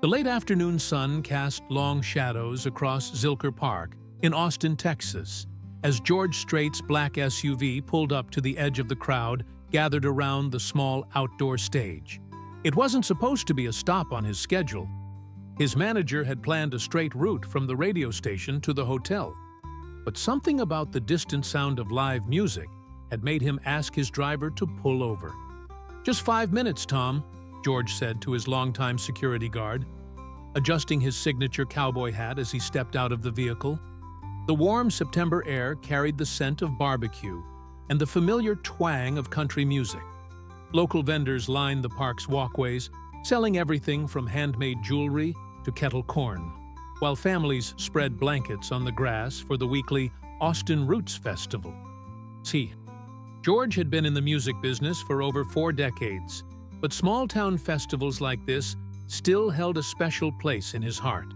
The late afternoon sun cast long shadows across Zilker Park in Austin, Texas, as George Strait's black SUV pulled up to the edge of the crowd gathered around the small outdoor stage. It wasn't supposed to be a stop on his schedule. His manager had planned a straight route from the radio station to the hotel. But something about the distant sound of live music had made him ask his driver to pull over. "Just 5 minutes, Tom," George said to his longtime security guard, adjusting his signature cowboy hat as he stepped out of the vehicle. The warm September air carried the scent of barbecue and the familiar twang of country music. Local vendors lined the park's walkways, selling everything from handmade jewelry to kettle corn, while families spread blankets on the grass for the weekly Austin Roots Festival. See, George had been in the music business for over 4 decades, but small-town festivals like this still held a special place in his heart.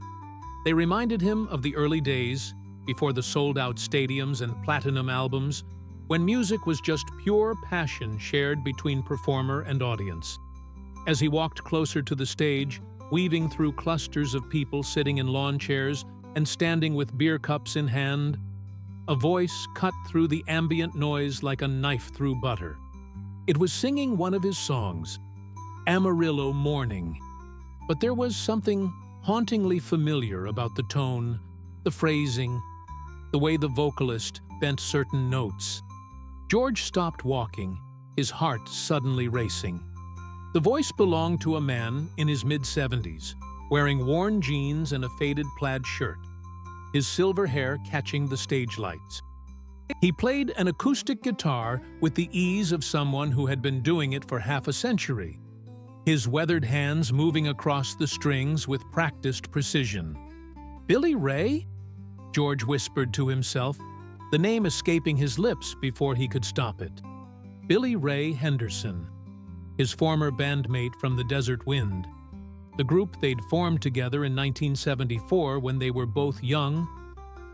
They reminded him of the early days, before the sold-out stadiums and platinum albums, when music was just pure passion shared between performer and audience. As he walked closer to the stage, weaving through clusters of people sitting in lawn chairs and standing with beer cups in hand, a voice cut through the ambient noise like a knife through butter. It was singing one of his songs, Amarillo Morning. But there was something hauntingly familiar about the tone, the phrasing, the way the vocalist bent certain notes. George stopped walking, his heart suddenly racing. The voice belonged to a man in his mid-70s, wearing worn jeans and a faded plaid shirt, his silver hair catching the stage lights. He played an acoustic guitar with the ease of someone who had been doing it for half a century, his weathered hands moving across the strings with practiced precision. "Billy Ray?" George whispered to himself, the name escaping his lips before he could stop it. Billy Ray Henderson, his former bandmate from the Desert Wind, the group they'd formed together in 1974 when they were both young,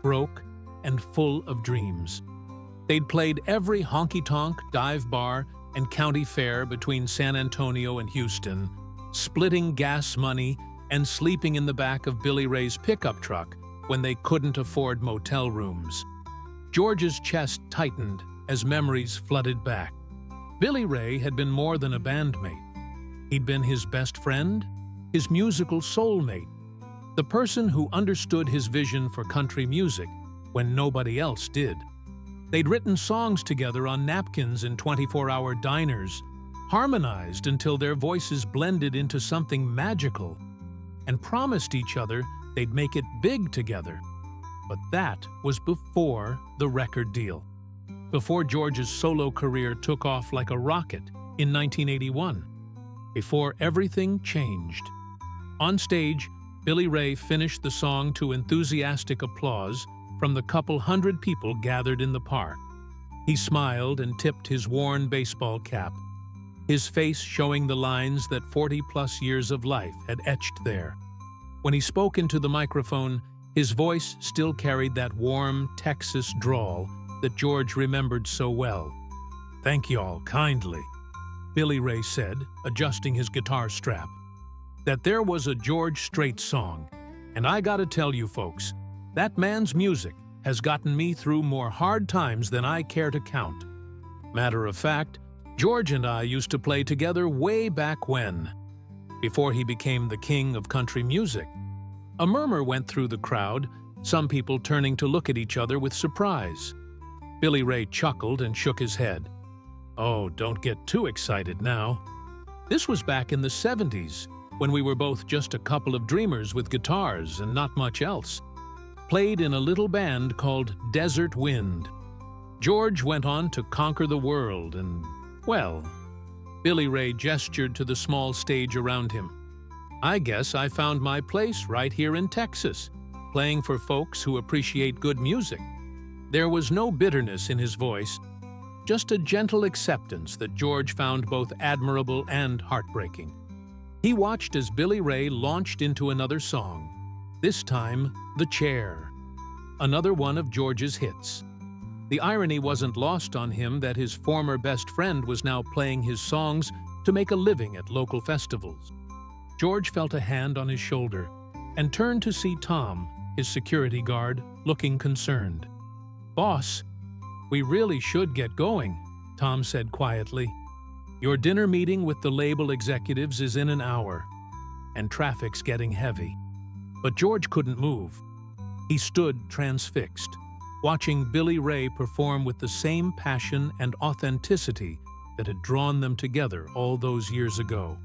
broke, and full of dreams. They'd played every honky-tonk, dive bar, and county fair between San Antonio and Houston, splitting gas money and sleeping in the back of Billy Ray's pickup truck when they couldn't afford motel rooms. George's chest tightened as memories flooded back. Billy Ray had been more than a bandmate. He'd been his best friend, his musical soulmate, the person who understood his vision for country music when nobody else did. They'd written songs together on napkins in 24-hour diners, harmonized until their voices blended into something magical, and promised each other they'd make it big together. But that was before the record deal, before George's solo career took off like a rocket in 1981, before everything changed. On stage, Billy Ray finished the song to enthusiastic applause from the couple hundred people gathered in the park. He smiled and tipped his worn baseball cap, his face showing the lines that 40-plus years of life had etched there. When he spoke into the microphone, his voice still carried that warm Texas drawl that George remembered so well. "Thank y'all kindly," Billy Ray said, adjusting his guitar strap. That there was a George Strait song, and I gotta tell you folks, that man's music has gotten me through more hard times than I care to count. Matter of fact, George and I used to play together way back when, before he became the king of country music. A murmur went through the crowd, some people turning to look at each other with surprise. Billy Ray chuckled and shook his head. "Oh, don't get too excited now. This was back in the 70s, when we were both just a couple of dreamers with guitars and not much else. Played in a little band called Desert Wind. George went on to conquer the world and, well," Billy Ray gestured to the small stage around him, "I guess I found my place right here in Texas, playing for folks who appreciate good music." There was no bitterness in his voice, just a gentle acceptance that George found both admirable and heartbreaking. He watched as Billy Ray launched into another song, this time The Chair, another one of George's hits. The irony wasn't lost on him that his former best friend was now playing his songs to make a living at local festivals. George felt a hand on his shoulder and turned to see Tom, his security guard, looking concerned. "Boss, we really should get going," Tom said quietly. "Your dinner meeting with the label executives is in an hour, and traffic's getting heavy." But George couldn't move. He stood transfixed, watching Billy Ray perform with the same passion and authenticity that had drawn them together all those years ago.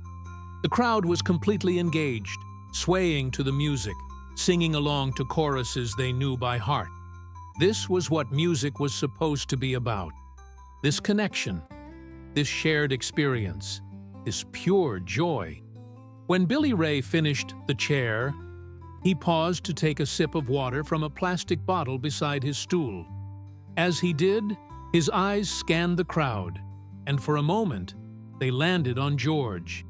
The crowd was completely engaged, swaying to the music, singing along to choruses they knew by heart. This was what music was supposed to be about. This connection, this shared experience, this pure joy. When Billy Ray finished The Chair, he paused to take a sip of water from a plastic bottle beside his stool. As he did, his eyes scanned the crowd, and for a moment, they landed on George.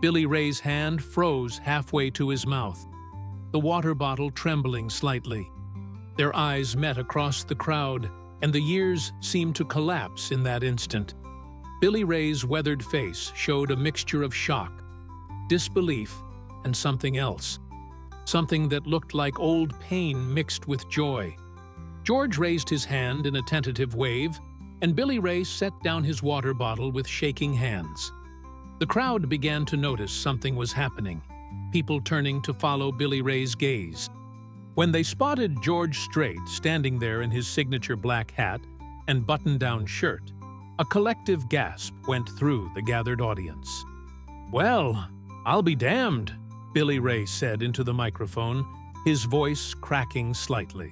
Billy Ray's hand froze halfway to his mouth, the water bottle trembling slightly. Their eyes met across the crowd, and the years seemed to collapse in that instant. Billy Ray's weathered face showed a mixture of shock, disbelief, and something else. Something that looked like old pain mixed with joy. George raised his hand in a tentative wave, and Billy Ray set down his water bottle with shaking hands. The crowd began to notice something was happening, people turning to follow Billy Ray's gaze. When they spotted George Strait standing there in his signature black hat and button-down shirt, a collective gasp went through the gathered audience. "Well, I'll be damned," Billy Ray said into the microphone, his voice cracking slightly.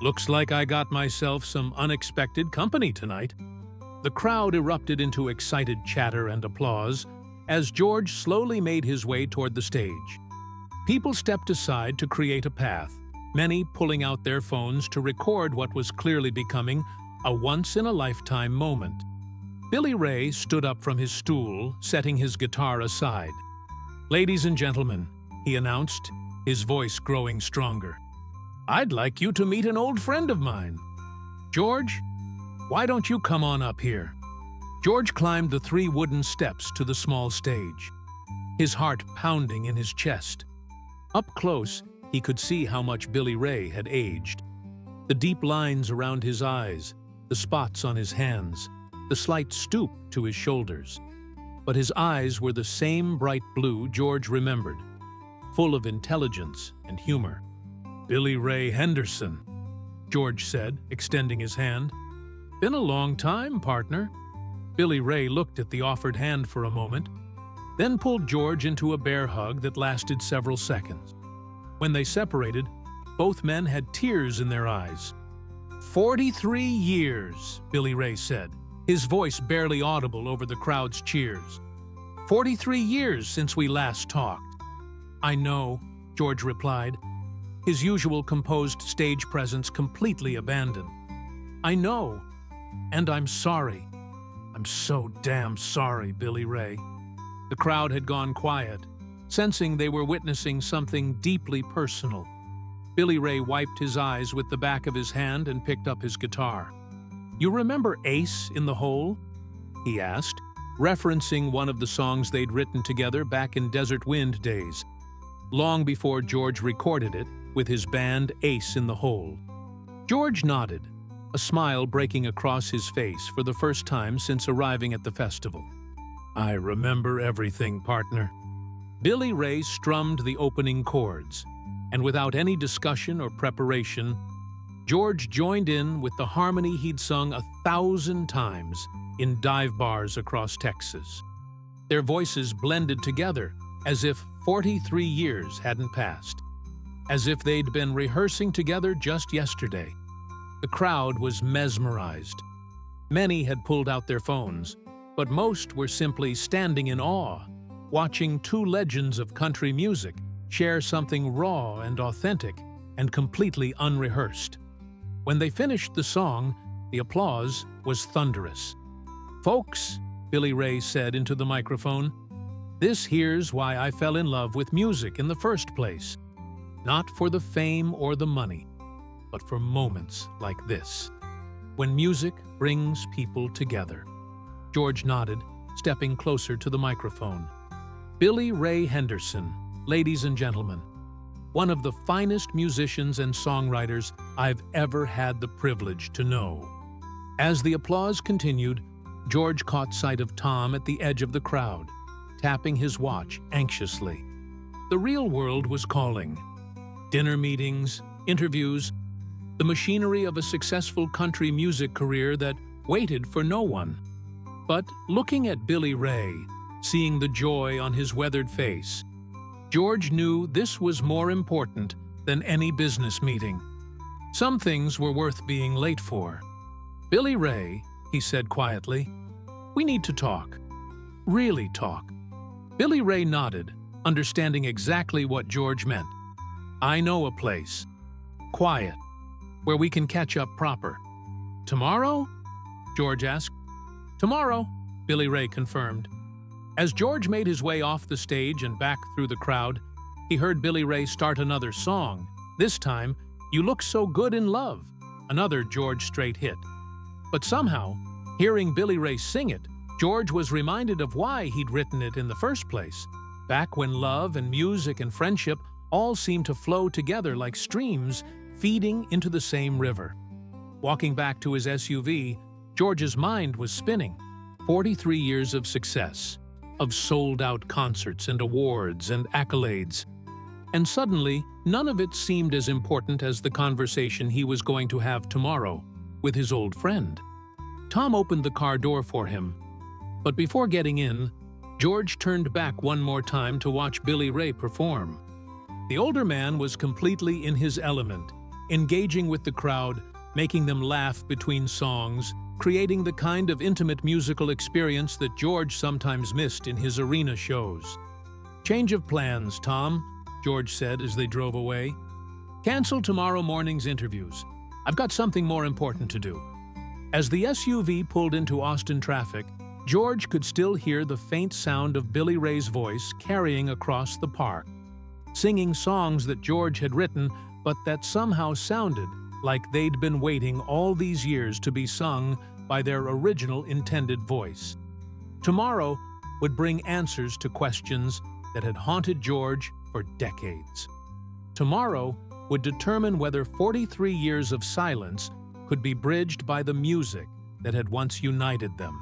"Looks like I got myself some unexpected company tonight." The crowd erupted into excited chatter and applause as George slowly made his way toward the stage. People stepped aside to create a path, many pulling out their phones to record what was clearly becoming a once-in-a-lifetime moment. Billy Ray stood up from his stool, setting his guitar aside. "Ladies and gentlemen," he announced, his voice growing stronger, "I'd like you to meet an old friend of mine. George, why don't you come on up here?" George climbed the 3 wooden steps to the small stage, his heart pounding in his chest. Up close, he could see how much Billy Ray had aged. The deep lines around his eyes, the spots on his hands, the slight stoop to his shoulders. But his eyes were the same bright blue George remembered, full of intelligence and humor. "Billy Ray Henderson," George said, extending his hand. "Been a long time, partner." Billy Ray looked at the offered hand for a moment, then pulled George into a bear hug that lasted several seconds. When they separated, both men had tears in their eyes. 43 years, Billy Ray said, his voice barely audible over the crowd's cheers. 43 years since we last talked. "I know," George replied, his usual composed stage presence completely abandoned. "I know, and I'm sorry. I'm so damn sorry, Billy Ray." The crowd had gone quiet, sensing they were witnessing something deeply personal. Billy Ray wiped his eyes with the back of his hand and picked up his guitar. "You remember Ace in the Hole?" he asked, referencing one of the songs they'd written together back in Desert Wind days, long before George recorded it with his band Ace in the Hole. George nodded, a smile breaking across his face for the first time since arriving at the festival. "I remember everything, partner." Billy Ray strummed the opening chords, and without any discussion or preparation, George joined in with the harmony he'd sung 1,000 times in dive bars across Texas. Their voices blended together as if 43 years hadn't passed, as if they'd been rehearsing together just yesterday. The crowd was mesmerized. Many had pulled out their phones, but most were simply standing in awe, watching two legends of country music share something raw and authentic and completely unrehearsed. When they finished the song, the applause was thunderous. "Folks," Billy Ray said into the microphone, "this here's why I fell in love with music in the first place. Not for the fame or the money, but for moments like this, when music brings people together." George nodded, stepping closer to the microphone. Billy Ray Henderson, ladies and gentlemen, one of the finest musicians and songwriters I've ever had the privilege to know. As the applause continued, George caught sight of Tom at the edge of the crowd, tapping his watch anxiously. The real world was calling. Dinner meetings, interviews, the machinery of a successful country music career that waited for no one. But looking at Billy Ray, seeing the joy on his weathered face, George knew this was more important than any business meeting. Some things were worth being late for. "Billy Ray," he said quietly, "we need to talk. Really talk." Billy Ray nodded, understanding exactly what George meant. "I know a place. Quiet. Where we can catch up proper." "Tomorrow?" George asked. "Tomorrow," Billy Ray confirmed. As George made his way off the stage and back through the crowd, he heard Billy Ray start another song. This time, "You Look So Good in Love," another George Strait hit. But somehow, hearing Billy Ray sing it, George was reminded of why he'd written it in the first place, back when love and music and friendship all seemed to flow together like streams feeding into the same river. Walking back to his SUV, George's mind was spinning. 43 years of success, of sold-out concerts and awards and accolades. And suddenly, none of it seemed as important as the conversation he was going to have tomorrow with his old friend. Tom opened the car door for him. But before getting in, George turned back one more time to watch Billy Ray perform. The older man was completely in his element, engaging with the crowd, making them laugh between songs, creating the kind of intimate musical experience that George sometimes missed in his arena shows. "Change of plans, Tom," George said as they drove away. "Cancel tomorrow morning's interviews. I've got something more important to do." As the SUV pulled into Austin traffic, George could still hear the faint sound of Billy Ray's voice carrying across the park, singing songs that George had written but that somehow sounded like they'd been waiting all these years to be sung by their original intended voice. Tomorrow would bring answers to questions that had haunted George for decades. Tomorrow would determine whether 43 years of silence could be bridged by the music that had once united them.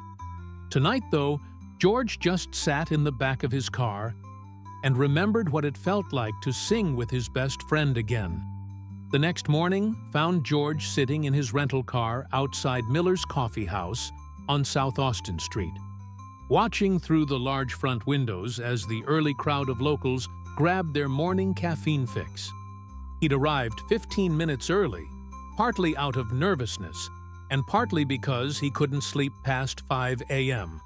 Tonight, though, George just sat in the back of his car and remembered what it felt like to sing with his best friend again. The next morning found George sitting in his rental car outside Miller's Coffee House on South Austin Street, watching through the large front windows as the early crowd of locals grabbed their morning caffeine fix. He'd arrived 15 minutes early, partly out of nervousness and partly because he couldn't sleep past 5 a.m.,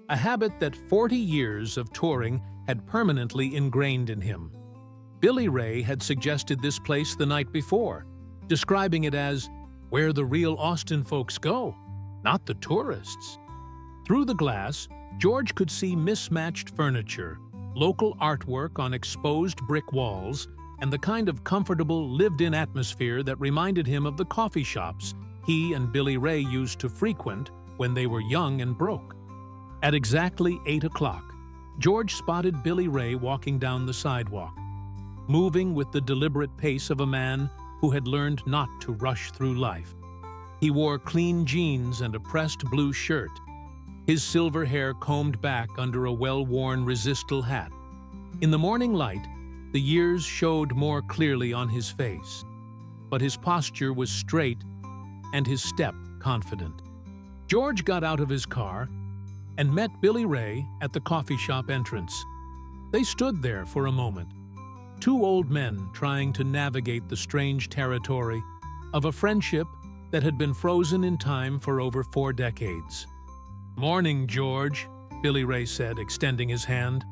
a habit that 40 years of touring had permanently ingrained in him. Billy Ray had suggested this place the night before, describing it as where the real Austin folks go, not the tourists. Through the glass, George could see mismatched furniture, local artwork on exposed brick walls, and the kind of comfortable, lived-in atmosphere that reminded him of the coffee shops he and Billy Ray used to frequent when they were young and broke. At exactly 8 o'clock, George spotted Billy Ray walking down the sidewalk, moving with the deliberate pace of a man who had learned not to rush through life. He wore clean jeans and a pressed blue shirt, his silver hair combed back under a well-worn resistal hat. In the morning light, the years showed more clearly on his face, but his posture was straight and his step confident. George got out of his car and met Billy Ray at the coffee shop entrance. They stood there for a moment, two old men trying to navigate the strange territory of a friendship that had been frozen in time for over 4 decades. "Morning, George," Billy Ray said, extending his hand.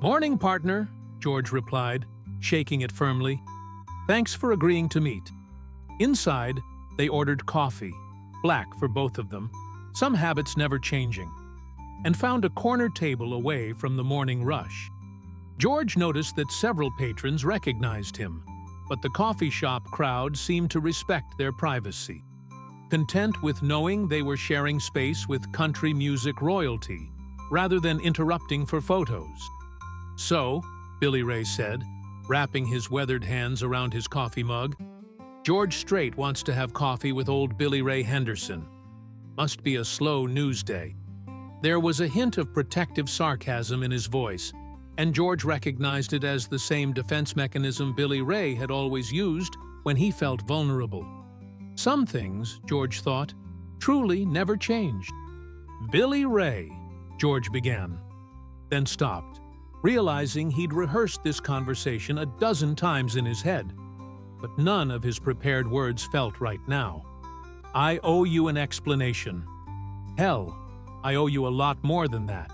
"Morning, partner," George replied, shaking it firmly. "Thanks for agreeing to meet." Inside, they ordered coffee, black for both of them, some habits never changing, and found a corner table away from the morning rush. George noticed that several patrons recognized him, but the coffee shop crowd seemed to respect their privacy, content with knowing they were sharing space with country music royalty, rather than interrupting for photos. "So," Billy Ray said, wrapping his weathered hands around his coffee mug, "George Strait wants to have coffee with old Billy Ray Henderson. Must be a slow news day." There was a hint of protective sarcasm in his voice, and George recognized it as the same defense mechanism Billy Ray had always used when he felt vulnerable. Some things, George thought, truly never changed. "Billy Ray," George began, then stopped, realizing he'd rehearsed this conversation a dozen times in his head, but none of his prepared words felt right now. "I owe you an explanation. Hell, I owe you a lot more than that.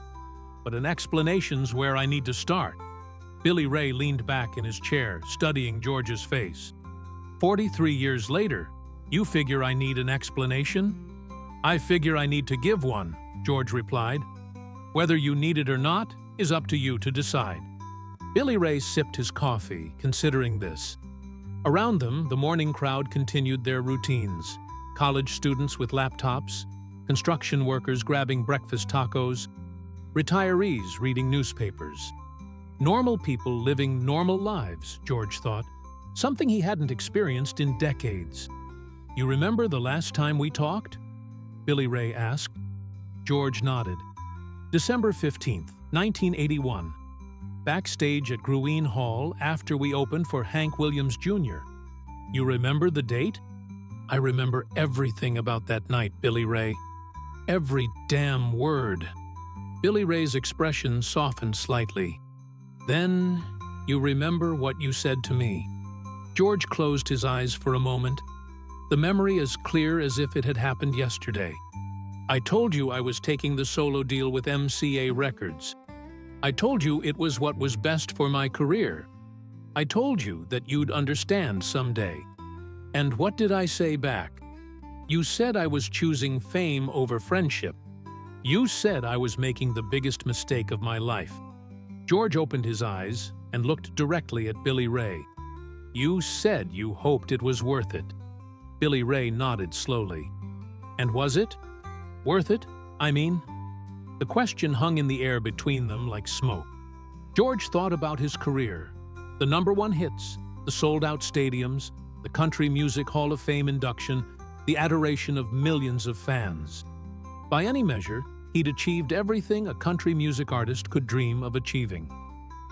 But an explanation's where I need to start." Billy Ray leaned back in his chair, studying George's face. 43 years later, you figure I need an explanation? "I figure I need to give one," George replied. "Whether you need it or not is up to you to decide." Billy Ray sipped his coffee, considering this. Around them, the morning crowd continued their routines. College students with laptops, construction workers grabbing breakfast tacos, retirees reading newspapers. Normal people living normal lives, George thought, something he hadn't experienced in decades. "You remember the last time we talked?" Billy Ray asked. George nodded. "December 15th, 1981. Backstage at Gruene Hall after we opened for Hank Williams Jr. You remember the date?" "I remember everything about that night, Billy Ray. Every damn word." Billy Ray's expression softened slightly. "Then, you remember what you said to me." George closed his eyes for a moment, the memory as clear as if it had happened yesterday. "I told you I was taking the solo deal with MCA Records. I told you it was what was best for my career. I told you that you'd understand someday. And what did I say back? You said I was choosing fame over friendship. You said I was making the biggest mistake of my life." George opened his eyes and looked directly at Billy Ray. "You said you hoped it was worth it." Billy Ray nodded slowly. "And was it? Worth it, I mean?" The question hung in the air between them like smoke. George thought about his career, the #1 hits, the sold-out stadiums, the Country Music Hall of Fame induction, the adoration of millions of fans. By any measure, he'd achieved everything a country music artist could dream of achieving.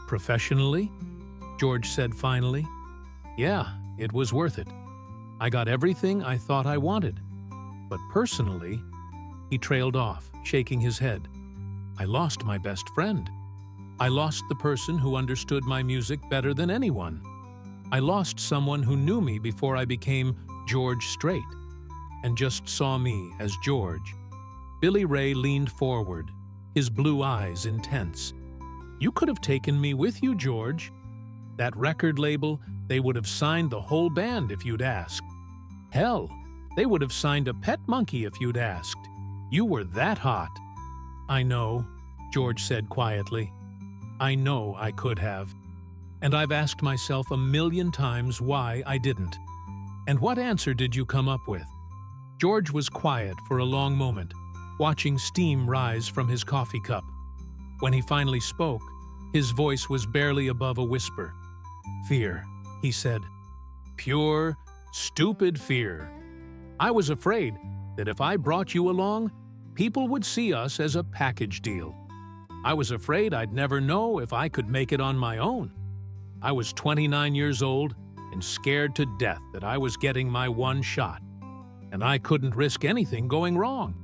"Professionally?" George said finally. "Yeah, it was worth it. I got everything I thought I wanted. But personally," he trailed off, shaking his head, "I lost my best friend. I lost the person who understood my music better than anyone. I lost someone who knew me before I became George Strait, and just saw me as George." Billy Ray leaned forward, his blue eyes intense. "You could have taken me with you, George. That record label, they would have signed the whole band if you'd asked. Hell, they would have signed a pet monkey if you'd asked. You were that hot." "I know," George said quietly. "I know I could have. And I've asked myself a million times why I didn't." "And what answer did you come up with?" George was quiet for a long moment, watching steam rise from his coffee cup. When he finally spoke, his voice was barely above a whisper. "Fear," he said. "Pure, stupid fear. I was afraid that if I brought you along, people would see us as a package deal. I was afraid I'd never know if I could make it on my own. I was 29 years old and scared to death that I was getting my one shot, and I couldn't risk anything going wrong."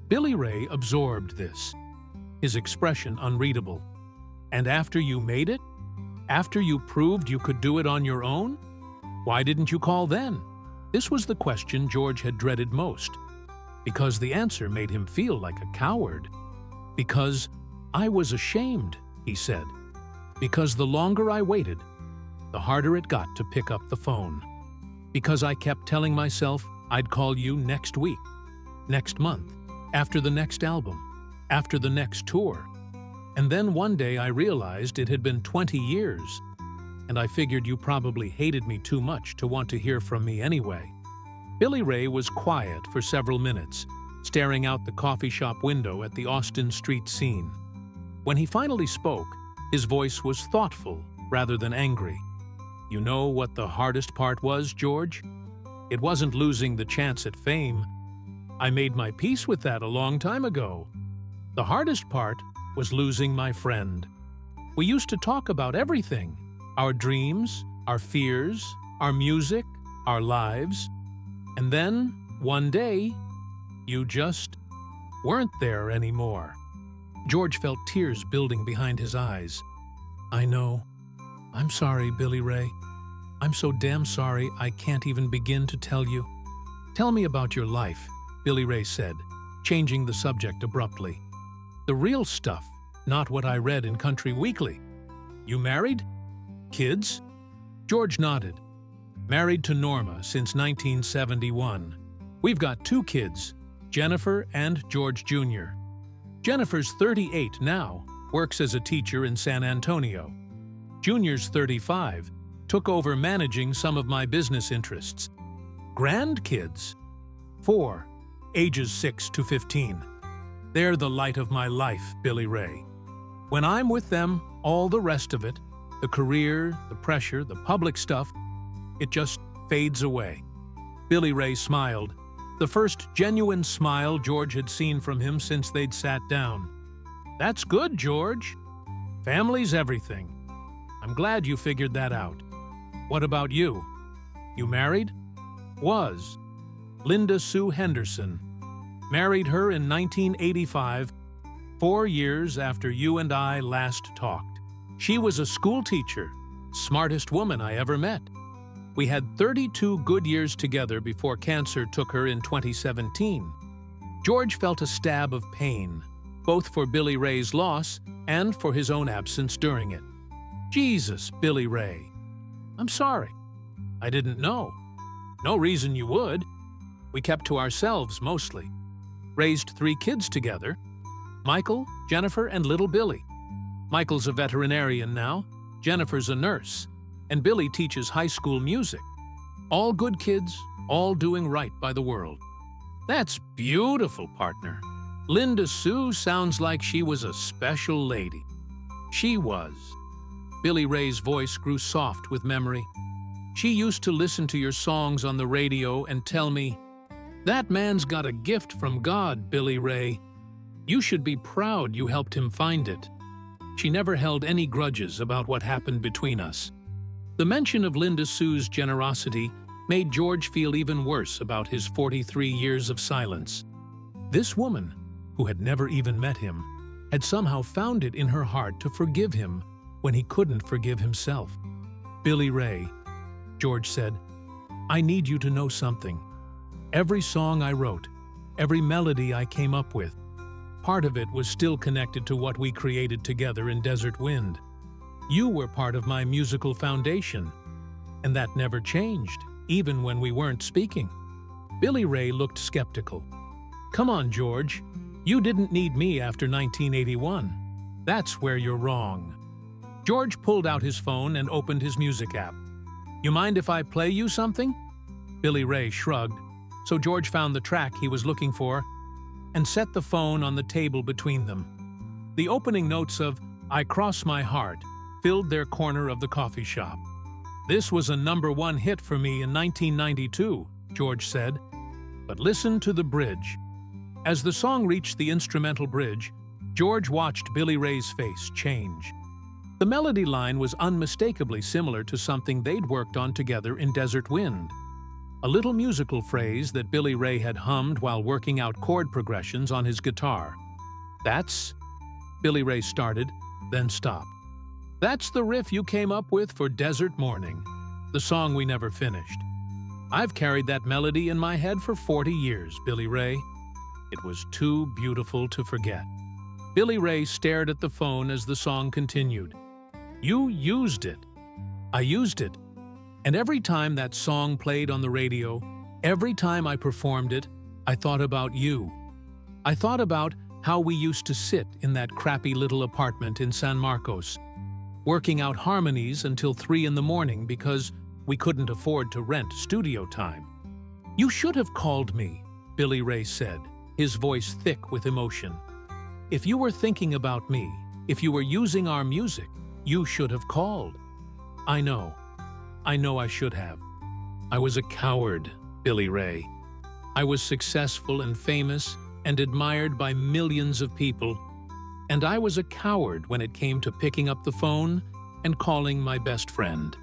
Billy Ray absorbed this, his expression unreadable. "And after you made it? After you proved you could do it on your own? Why didn't you call then?" This was the question George had dreaded most, because the answer made him feel like a coward. "Because I was ashamed," he said. "Because the longer I waited, the harder it got to pick up the phone. Because I kept telling myself I'd call you next week, next month, after the next album, after the next tour. And then one day I realized it had been 20 years, and I figured you probably hated me too much to want to hear from me anyway." Billy Ray was quiet for several minutes, staring out the coffee shop window at the Austin Street scene. When he finally spoke, His voice was thoughtful rather than angry. You know what the hardest part was, George? It wasn't losing the chance at fame. I made my peace with that a long time ago. The hardest part was losing my friend. We used to talk about everything: our dreams, our fears, our music, our lives. And then, one day, you just weren't there anymore. George felt tears building behind his eyes. I know. I'm sorry, Billy Ray. I'm so damn sorry I can't even begin to tell you. Tell me about your life, Billy Ray said, changing the subject abruptly. The real stuff, not what I read in Country Weekly. You married? Kids? George nodded. Married to Norma since 1971. We've got 2 kids, Jennifer and George Jr. Jennifer's 38 now, works as a teacher in San Antonio. Junior's 35, took over managing some of my business interests. Grandkids? 4, ages 6 to 15. They're the light of my life, Billy Ray. When I'm with them, all the rest of it, the career, the pressure, the public stuff, it just fades away. Billy Ray smiled, the first genuine smile George had seen from him since they'd sat down. That's good, George. Family's everything. I'm glad you figured that out. What about you? You married? Was. Linda Sue Henderson. Married her in 1985, 4 years after you and I last talked. She was a school teacher, smartest woman I ever met. We had 32 good years together before cancer took her in 2017. George felt a stab of pain, both for Billy Ray's loss and for his own absence during it. Jesus, Billy Ray. I'm sorry. I didn't know. No reason you would. We kept to ourselves mostly. Raised 3 kids together: Michael, Jennifer, and little Billy. Michael's a veterinarian now, Jennifer's a nurse, and Billy teaches high school music. All good kids, all doing right by the world. That's beautiful, partner. Linda Sue sounds like she was a special lady. She was. Billy Ray's voice grew soft with memory. She used to listen to your songs on the radio and tell me, "That man's got a gift from God, Billy Ray. You should be proud you helped him find it." She never held any grudges about what happened between us. The mention of Linda Sue's generosity made George feel even worse about his 43 years of silence. This woman, who had never even met him, had somehow found it in her heart to forgive him when he couldn't forgive himself. "Billy Ray," George said, "I need you to know something. Every song I wrote, every melody I came up with, part of it was still connected to what we created together in Desert Wind. You were part of my musical foundation, and that never changed, even when we weren't speaking." Billy Ray looked skeptical. "Come on, George. You didn't need me after 1981. That's where you're wrong." George pulled out his phone and opened his music app. "You mind if I play you something?" Billy Ray shrugged, so George found the track he was looking for and set the phone on the table between them. The opening notes of "I Cross My Heart" filled their corner of the coffee shop. "This was a #1 hit for me in 1992, George said. But listen to the bridge. As the song reached the instrumental bridge, George watched Billy Ray's face change. The melody line was unmistakably similar to something they'd worked on together in Desert Wind. A little musical phrase that Billy Ray had hummed while working out chord progressions on his guitar. "That's," Billy Ray started, then stopped. "That's the riff you came up with for Desert Morning, the song we never finished. I've carried that melody in my head for 40 years, Billy Ray. It was too beautiful to forget." Billy Ray stared at the phone as the song continued. "You used it. I used it. And every time that song played on the radio, every time I performed it, I thought about you. I thought about how we used to sit in that crappy little apartment in San Marcos, working out harmonies until 3 in the morning because we couldn't afford to rent studio time. You should have called me," Billy Ray said, his voice thick with emotion. "If you were thinking about me, if you were using our music, You should have called. I know. I know I should have. I was a coward, Billy Ray. I was successful and famous and admired by millions of people, and I was a coward when it came to picking up the phone and calling my best friend.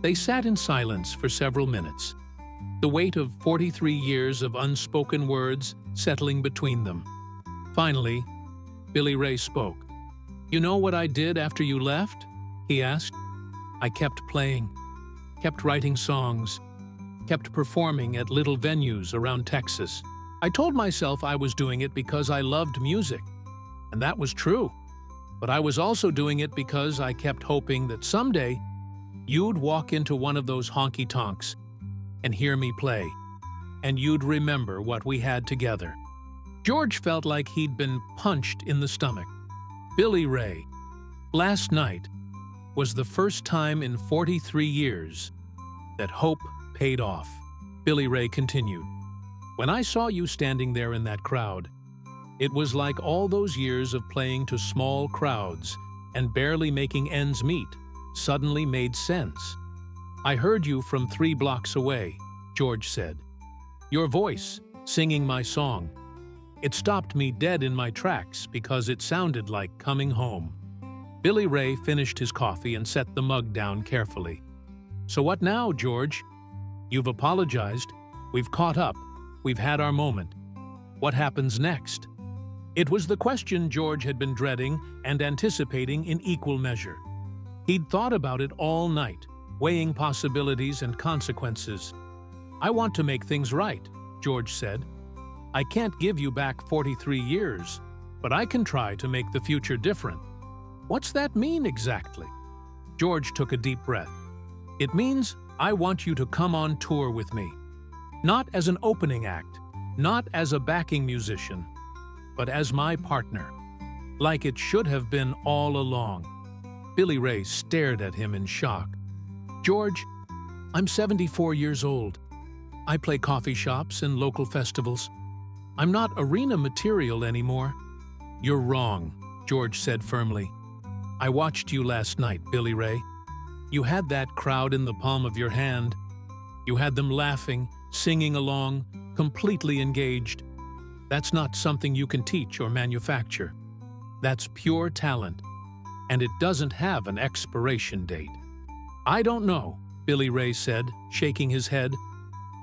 They sat in silence for several minutes, the weight of 43 years of unspoken words settling between them. Finally, Billy Ray spoke. "You know what I did after you left?" he asked. "I kept playing, kept writing songs, kept performing at little venues around Texas. I told myself I was doing it because I loved music, and that was true. But I was also doing it because I kept hoping that someday you'd walk into one of those honky-tonks and hear me play, and you'd remember what we had together." George felt like he'd been punched in the stomach. Billy Ray, last night was the first time in 43 years that hope paid off. Billy Ray continued, "When I saw you standing there in that crowd, it was like all those years of playing to small crowds and barely making ends meet suddenly made sense. I heard you from 3 blocks away," George said. "Your voice, singing my song. It stopped me dead in my tracks because it sounded like coming home." Billy Ray finished his coffee and set the mug down carefully. "So what now, George? You've apologized. We've caught up. We've had our moment. What happens next?" It was the question George had been dreading and anticipating in equal measure. He'd thought about it all night, weighing possibilities and consequences. "I want to make things right," George said. "I can't give you back 43 years, but I can try to make the future different." "What's that mean exactly?" George took a deep breath. "It means I want you to come on tour with me. Not as an opening act, not as a backing musician, but as my partner, like it should have been all along." Billy Ray stared at him in shock. "George, I'm 74 years old. I play coffee shops and local festivals. I'm not arena material anymore." "You're wrong," George said firmly. "I watched you last night, Billy Ray. You had that crowd in the palm of your hand. You had them laughing, singing along, completely engaged. That's not something you can teach or manufacture. That's pure talent, and it doesn't have an expiration date." "I don't know," Billy Ray said, shaking his head.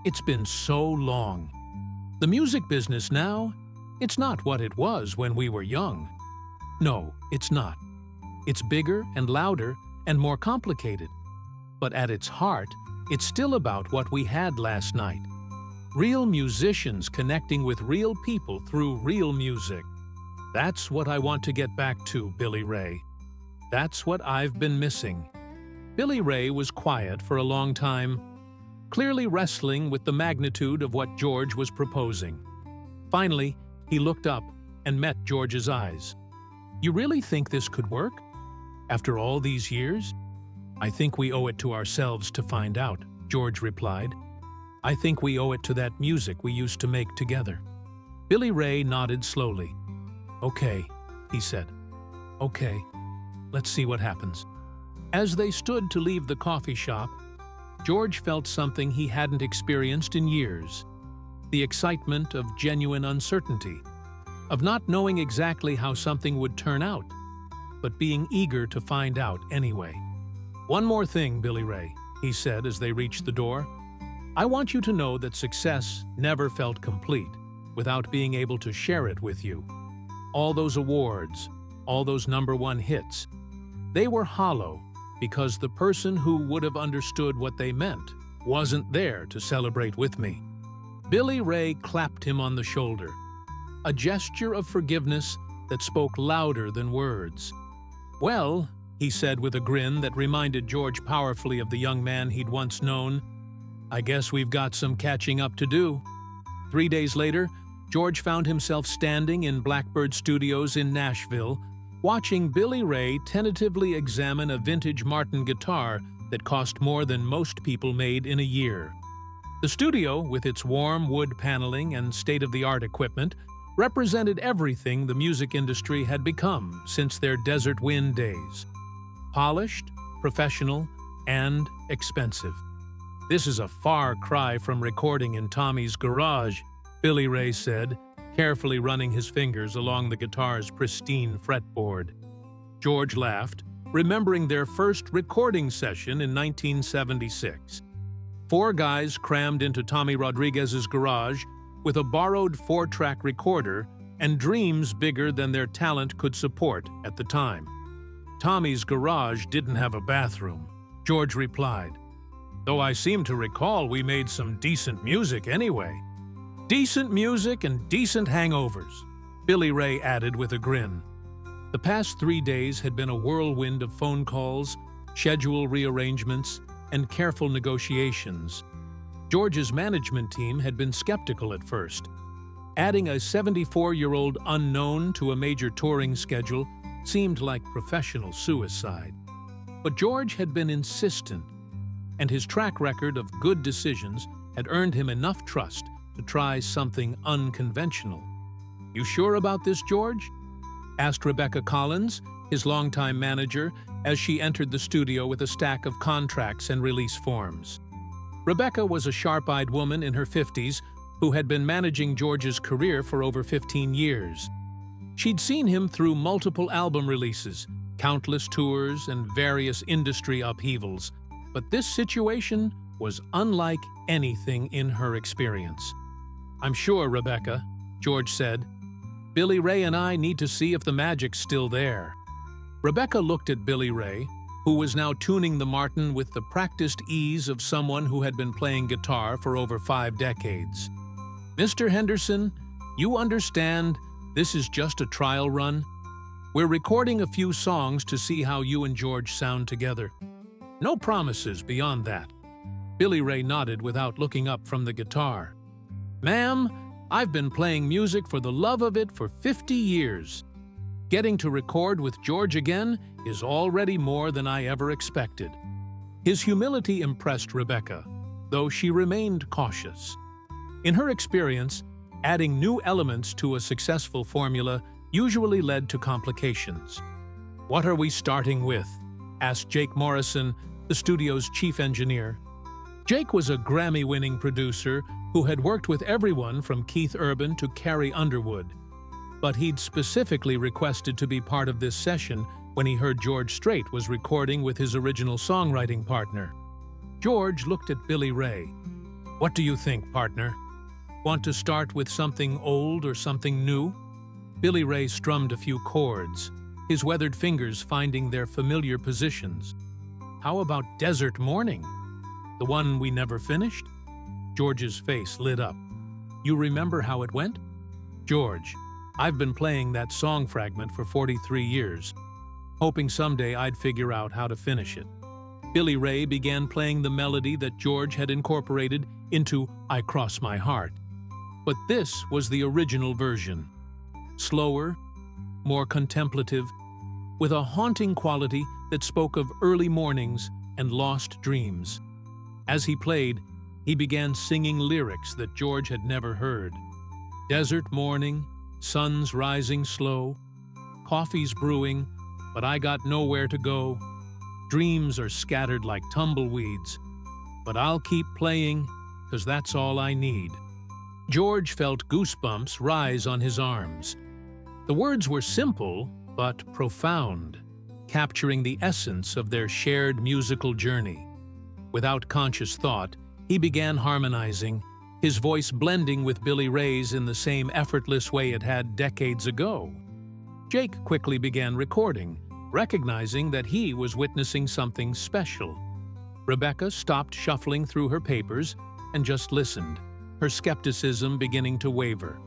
"It's been so long. The music business now, it's not what it was when we were young. No, it's not. It's bigger and louder and more complicated. But at its heart, it's still about what we had last night. Real musicians connecting with real people through real music. That's what I want to get back to, Billy Ray. That's what I've been missing." Billy Ray was quiet for a long time, clearly wrestling with the magnitude of what George was proposing. Finally, he looked up and met George's eyes. "You really think this could work? After all these years?" "I think we owe it to ourselves to find out," George replied. "I think we owe it to that music we used to make together." Billy Ray nodded slowly. "Okay," he said. "Okay, let's see what happens." As they stood to leave the coffee shop, George felt something he hadn't experienced in years. The excitement of genuine uncertainty, of not knowing exactly how something would turn out, but being eager to find out anyway. "One more thing, Billy Ray," he said as they reached the door. "I want you to know that success never felt complete without being able to share it with you. All those awards, all those #1 hits, they were hollow because the person who would have understood what they meant wasn't there to celebrate with me." Billy Ray clapped him on the shoulder, a gesture of forgiveness that spoke louder than words. "Well," he said with a grin that reminded George powerfully of the young man he'd once known, "I guess we've got some catching up to do." 3 days later, George found himself standing in Blackbird Studios in Nashville, watching Billy Ray tentatively examine a vintage Martin guitar that cost more than most people made in a year. The studio, with its warm wood paneling and state-of-the-art equipment, represented everything the music industry had become since their Desert Wind days. Polished, professional, and expensive. "This is a far cry from recording in Tommy's garage," Billy Ray said, carefully running his fingers along the guitar's pristine fretboard. George laughed, remembering their first recording session in 1976. Four guys crammed into Tommy Rodriguez's garage with a borrowed 4-track recorder and dreams bigger than their talent could support at the time. "Tommy's garage didn't have a bathroom," George replied. "Though I seem to recall we made some decent music anyway." "Decent music and decent hangovers," Billy Ray added with a grin. The past 3 days had been a whirlwind of phone calls, schedule rearrangements, and careful negotiations. George's management team had been skeptical at first. Adding a 74-year-old unknown to a major touring schedule seemed like professional suicide. But George had been insistent, and his track record of good decisions had earned him enough trust to try something unconventional. "You sure about this, George?" asked Rebecca Collins, his longtime manager, as she entered the studio with a stack of contracts and release forms. Rebecca was a sharp-eyed woman in her 50s who had been managing George's career for over 15 years. She'd seen him through multiple album releases, countless tours, and various industry upheavals, but this situation was unlike anything in her experience. "I'm sure, Rebecca," George said. "Billy Ray and I need to see if the magic's still there." Rebecca looked at Billy Ray, who was now tuning the Martin with the practiced ease of someone who had been playing guitar for over 5 decades. "Mr. Henderson, you understand this is just a trial run? We're recording a few songs to see how you and George sound together. No promises beyond that." Billy Ray nodded without looking up from the guitar. "Ma'am, I've been playing music for the love of it for 50 years. Getting to record with George again is already more than I ever expected." His humility impressed Rebecca, though she remained cautious. In her experience, adding new elements to a successful formula usually led to complications. "What are we starting with?" asked Jake Morrison, the studio's chief engineer. Jake was a Grammy-winning producer who had worked with everyone from Keith Urban to Carrie Underwood. But he'd specifically requested to be part of this session when he heard George Strait was recording with his original songwriting partner. George looked at Billy Ray. "What do you think, partner? Want to start with something old or something new?" Billy Ray strummed a few chords, his weathered fingers finding their familiar positions. "How about Desert Morning? The one we never finished?" George's face lit up. "You remember how it went?" "George, I've been playing that song fragment for 43 years, hoping someday I'd figure out how to finish it." Billy Ray began playing the melody that George had incorporated into "I Cross My Heart." But this was the original version. Slower, more contemplative, with a haunting quality that spoke of early mornings and lost dreams. As he played, he began singing lyrics that George had never heard. "Desert morning, sun's rising slow, coffee's brewing, but I got nowhere to go. Dreams are scattered like tumbleweeds, but I'll keep playing, 'cause that's all I need." George felt goosebumps rise on his arms. The words were simple, but profound, capturing the essence of their shared musical journey. Without conscious thought, he began harmonizing, his voice blending with Billy Ray's in the same effortless way it had decades ago. Jake quickly began recording, recognizing that he was witnessing something special. Rebecca stopped shuffling through her papers and just listened, her skepticism beginning to waver.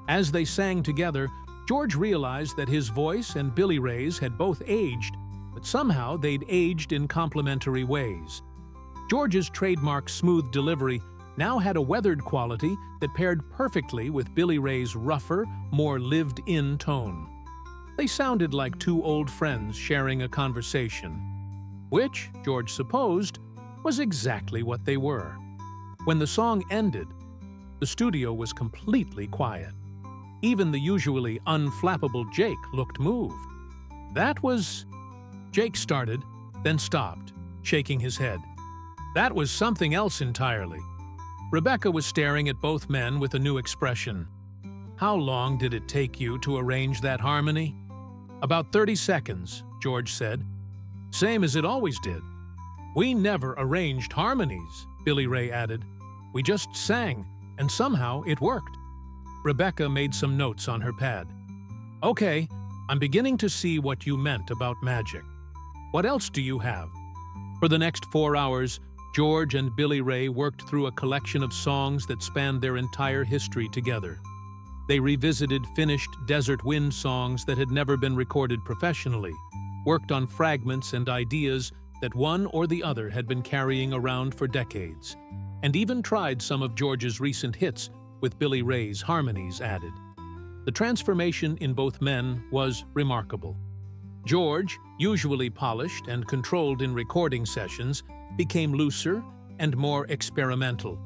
As they sang together, George realized that his voice and Billy Ray's had both aged, but somehow they'd aged in complementary ways. George's trademark smooth delivery now had a weathered quality that paired perfectly with Billy Ray's rougher, more lived-in tone. They sounded like two old friends sharing a conversation, which, George supposed, was exactly what they were. When the song ended, the studio was completely quiet. Even the usually unflappable Jake looked moved. That was Jake started, then stopped, shaking his head. That was something else entirely. Rebecca was staring at both men with a new expression. How long did it take you to arrange that harmony? About 30 seconds, George said. Same as it always did. We never arranged harmonies, Billy Ray added. We just sang, and somehow it worked. Rebecca made some notes on her pad. Okay, I'm beginning to see what you meant about magic. What else do you have? For the next 4 hours, George and Billy Ray worked through a collection of songs that spanned their entire history together. They revisited finished desert wind songs that had never been recorded professionally, worked on fragments and ideas that one or the other had been carrying around for decades, and even tried some of George's recent hits with Billy Ray's harmonies added. The transformation in both men was remarkable. George, usually polished and controlled in recording sessions, became looser and more experimental.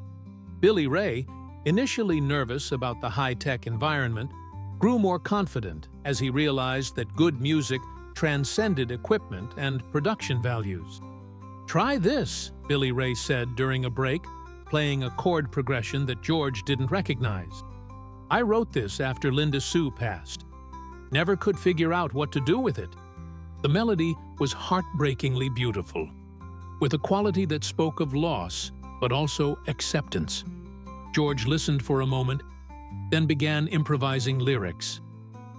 Billy Ray, initially nervous about the high-tech environment, grew more confident as he realized that good music transcended equipment and production values. Try this, Billy Ray said during a break, playing a chord progression that George didn't recognize. I wrote this after Linda Sue passed. Never could figure out what to do with it. The melody was heartbreakingly beautiful, with a quality that spoke of loss, but also acceptance. George listened for a moment, then began improvising lyrics.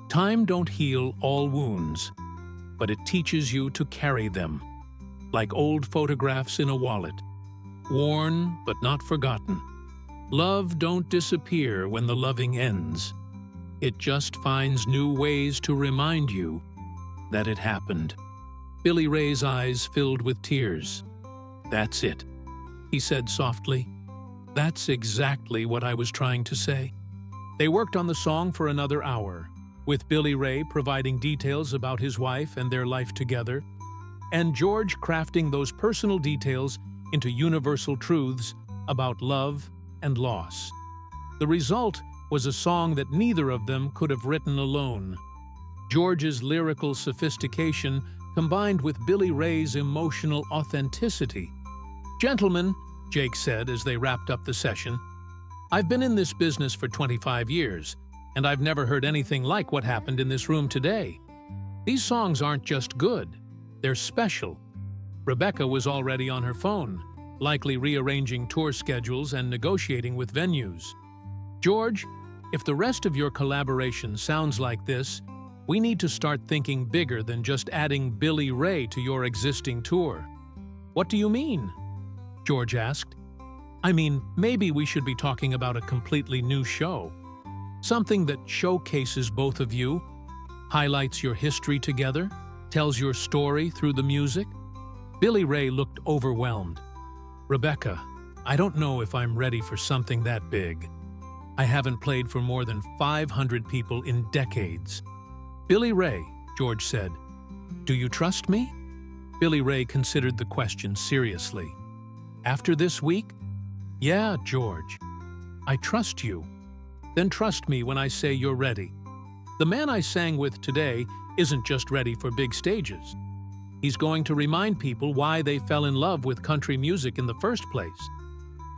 Time don't heal all wounds, but it teaches you to carry them, like old photographs in a wallet, worn but not forgotten. Love don't disappear when the loving ends. It just finds new ways to remind you that it happened. Billy Ray's eyes filled with tears. That's it, he said softly. That's exactly what I was trying to say. They worked on the song for another hour, with Billy Ray providing details about his wife and their life together, and George crafting those personal details into universal truths about love and loss. The result was a song that neither of them could have written alone. George's lyrical sophistication combined with Billy Ray's emotional authenticity. Gentlemen, Jake said as they wrapped up the session, I've been in this business for 25 years, and I've never heard anything like what happened in this room today. These songs aren't just good, they're special. Rebecca was already on her phone, likely rearranging tour schedules and negotiating with venues. George, if the rest of your collaboration sounds like this, we need to start thinking bigger than just adding Billy Ray to your existing tour. What do you mean? George asked. I mean, maybe we should be talking about a completely new show. Something that showcases both of you, highlights your history together, tells your story through the music. Billy Ray looked overwhelmed. Rebecca, I don't know if I'm ready for something that big. I haven't played for more than 500 people in decades. Billy Ray, George said, do you trust me? Billy Ray considered the question seriously. After this week? Yeah, George. I trust you. Then trust me when I say you're ready. The man I sang with today isn't just ready for big stages. He's going to remind people why they fell in love with country music in the first place.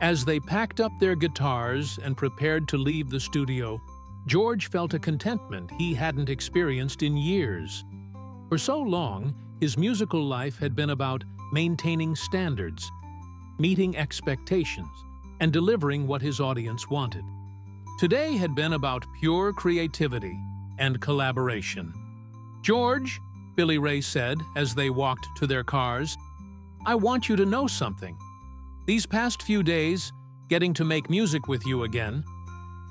As they packed up their guitars and prepared to leave the studio, George felt a contentment he hadn't experienced in years. For so long, his musical life had been about maintaining standards, meeting expectations, and delivering what his audience wanted. Today had been about pure creativity and collaboration. George, Billy Ray said as they walked to their cars, I want you to know something. These past few days, getting to make music with you again,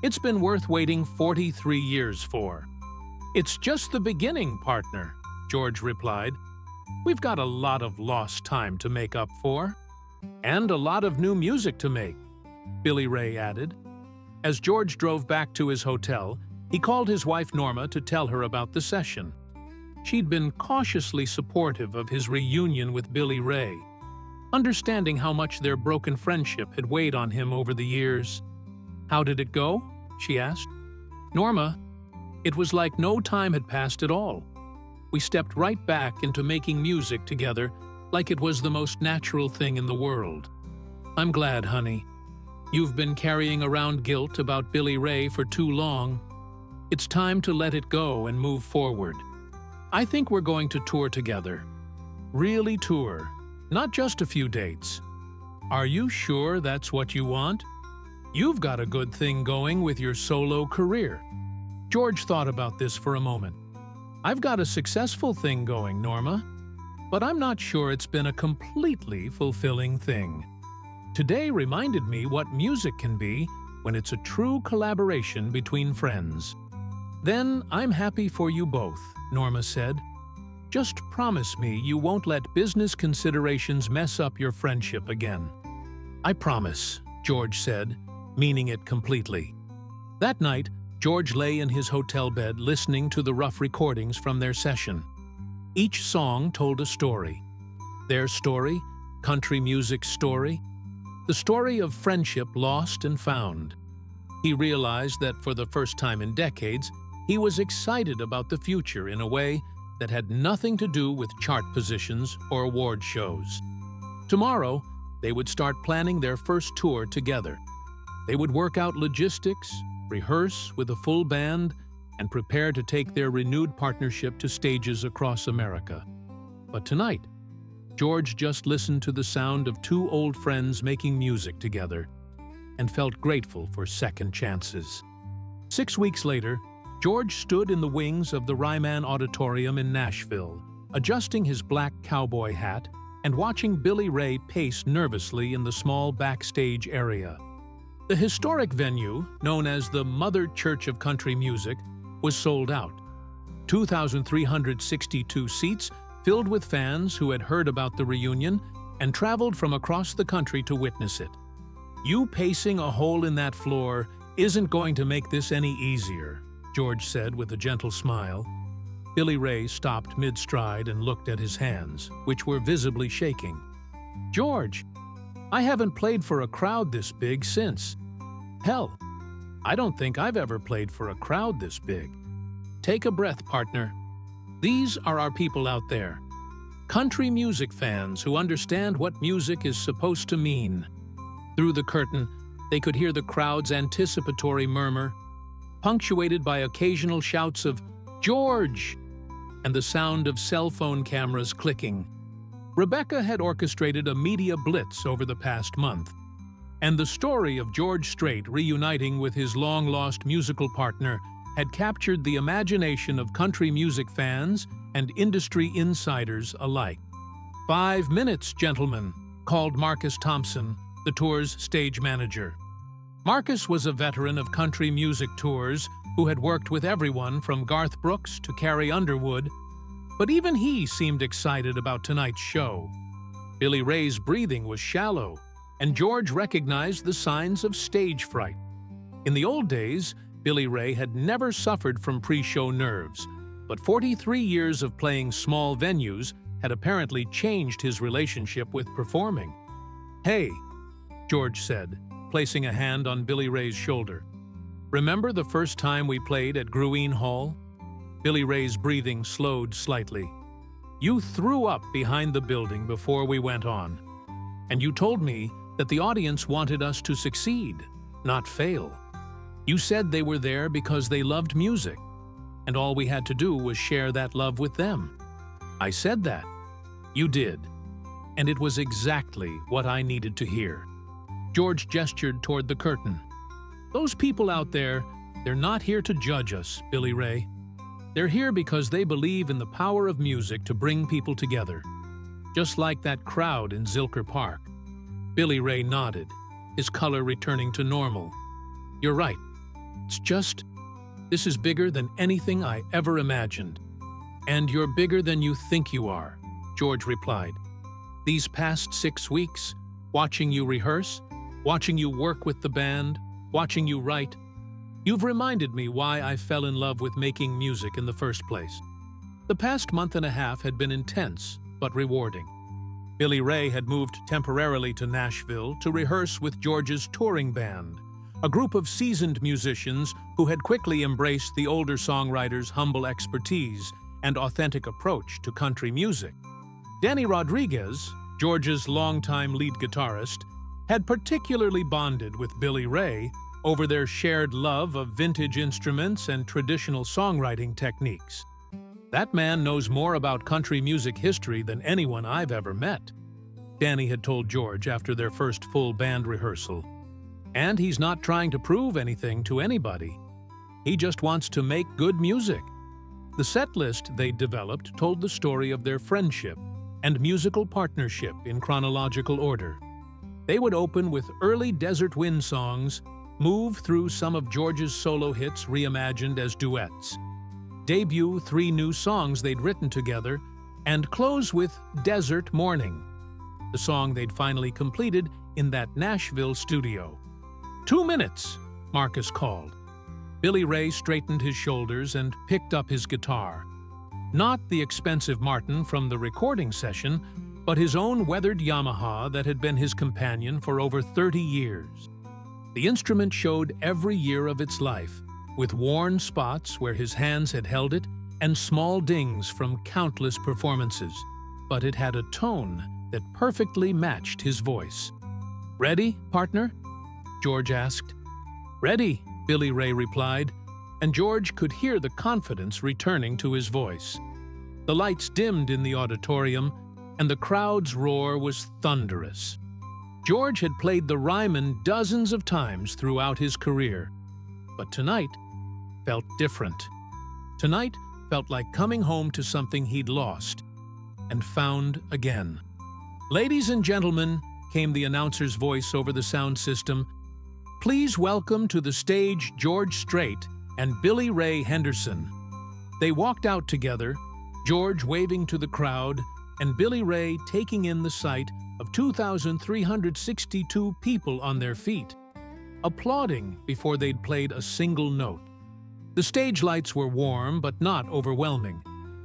it's been worth waiting 43 years for. It's just the beginning, partner, George replied. We've got a lot of lost time to make up for. And a lot of new music to make, Billy Ray added. As George drove back to his hotel, he called his wife Norma to tell her about the session. She'd been cautiously supportive of his reunion with Billy Ray, understanding how much their broken friendship had weighed on him over the years. How did it go? She asked. Norma, it was like no time had passed at all. we stepped right back into making music together like it was the most natural thing in the world. I'm glad, honey. You've been carrying around guilt about Billy Ray for too long. It's time to let it go and move forward. I think we're going to tour together. Really tour, not just a few dates. Are you sure that's what you want? You've got a good thing going with your solo career. George thought about this for a moment. I've got a successful thing going, Norma, but I'm not sure it's been a completely fulfilling thing. Today reminded me what music can be when it's a true collaboration between friends. Then I'm happy for you both, Norma said. Just promise me you won't let business considerations mess up your friendship again. I promise, George said, meaning it completely. That night, George lay in his hotel bed listening to the rough recordings from their session. Each song told a story. Their story, country music's story, the story of friendship lost and found. He realized that for the first time in decades, he was excited about the future in a way that had nothing to do with chart positions or award shows. Tomorrow, they would start planning their first tour together. They would work out logistics, rehearse with a full band, and prepare to take their renewed partnership to stages across America. But tonight, George just listened to the sound of two old friends making music together and felt grateful for second chances. 6 weeks later, George stood in the wings of the Ryman Auditorium in Nashville, adjusting his black cowboy hat and watching Billy Ray pace nervously in the small backstage area. The historic venue, known as the Mother Church of Country Music, was sold out. 2,362 seats filled with fans who had heard about the reunion and traveled from across the country to witness it. You pacing a hole in that floor isn't going to make this any easier, George said with a gentle smile. Billy Ray stopped mid-stride and looked at his hands, which were visibly shaking. George, I haven't played for a crowd this big since. Hell, I don't think I've ever played for a crowd this big. Take a breath, partner. These are our people out there. Country music fans who understand what music is supposed to mean. Through the curtain, they could hear the crowd's anticipatory murmur, punctuated by occasional shouts of "George!" and the sound of cell phone cameras clicking. Rebecca had orchestrated a media blitz over the past month, and the story of George Strait reuniting with his long-lost musical partner had captured the imagination of country music fans and industry insiders alike. 5 minutes, gentlemen, called Marcus Thompson, the tour's stage manager. Marcus was a veteran of country music tours who had worked with everyone from Garth Brooks to Carrie Underwood, but even he seemed excited about tonight's show. Billy Ray's breathing was shallow, and George recognized the signs of stage fright. In the old days, Billy Ray had never suffered from pre-show nerves, but 43 years of playing small venues had apparently changed his relationship with performing. "Hey," George said, placing a hand on Billy Ray's shoulder. "Remember the first time we played at Gruene Hall?" Billy Ray's breathing slowed slightly. "You threw up behind the building before we went on, and you told me that the audience wanted us to succeed, not fail. You said they were there because they loved music, and all we had to do was share that love with them. I said that. You did. And it was exactly what I needed to hear." George gestured toward the curtain. "Those people out there, they're not here to judge us, Billy Ray. They're here because they believe in the power of music to bring people together. Just like that crowd in Zilker Park." Billy Ray nodded, his color returning to normal. "You're right. This is bigger than anything I ever imagined. And you're bigger than you think you are," George replied. "These past 6 weeks, watching you rehearse, watching you work with the band, watching you write, you've reminded me why I fell in love with making music in the first place. The past month and a half had been intense, but rewarding." Billy Ray had moved temporarily to Nashville to rehearse with George's touring band, a group of seasoned musicians who had quickly embraced the older songwriter's humble expertise and authentic approach to country music. Danny Rodriguez, George's longtime lead guitarist, had particularly bonded with Billy Ray over their shared love of vintage instruments and traditional songwriting techniques. "That man knows more about country music history than anyone I've ever met," Danny had told George after their first full band rehearsal. "And he's not trying to prove anything to anybody. He just wants to make good music." The set list they'd developed told the story of their friendship and musical partnership in chronological order. They would open with early Desert Wind songs, move through some of George's solo hits reimagined as duets, debut 3 new songs they'd written together, and close with Desert Morning, the song they'd finally completed in that Nashville studio. 2 minutes, Marcus called. Billy Ray straightened his shoulders and picked up his guitar. Not the expensive Martin from the recording session, but his own weathered Yamaha that had been his companion for over 30 years. The instrument showed every year of its life, with worn spots where his hands had held it and small dings from countless performances, but it had a tone that perfectly matched his voice. "Ready, partner?" George asked. "Ready," Billy Ray replied, and George could hear the confidence returning to his voice. The lights dimmed in the auditorium, and the crowd's roar was thunderous. George had played the Ryman dozens of times throughout his career, but tonight felt different. Tonight felt like coming home to something he'd lost and found again. "Ladies and gentlemen," came the announcer's voice over the sound system, "please welcome to the stage George Strait and Billy Ray Henderson." They walked out together, George waving to the crowd and Billy Ray taking in the sight of 2,362 people on their feet, applauding before they'd played a single note. The stage lights were warm but not overwhelming,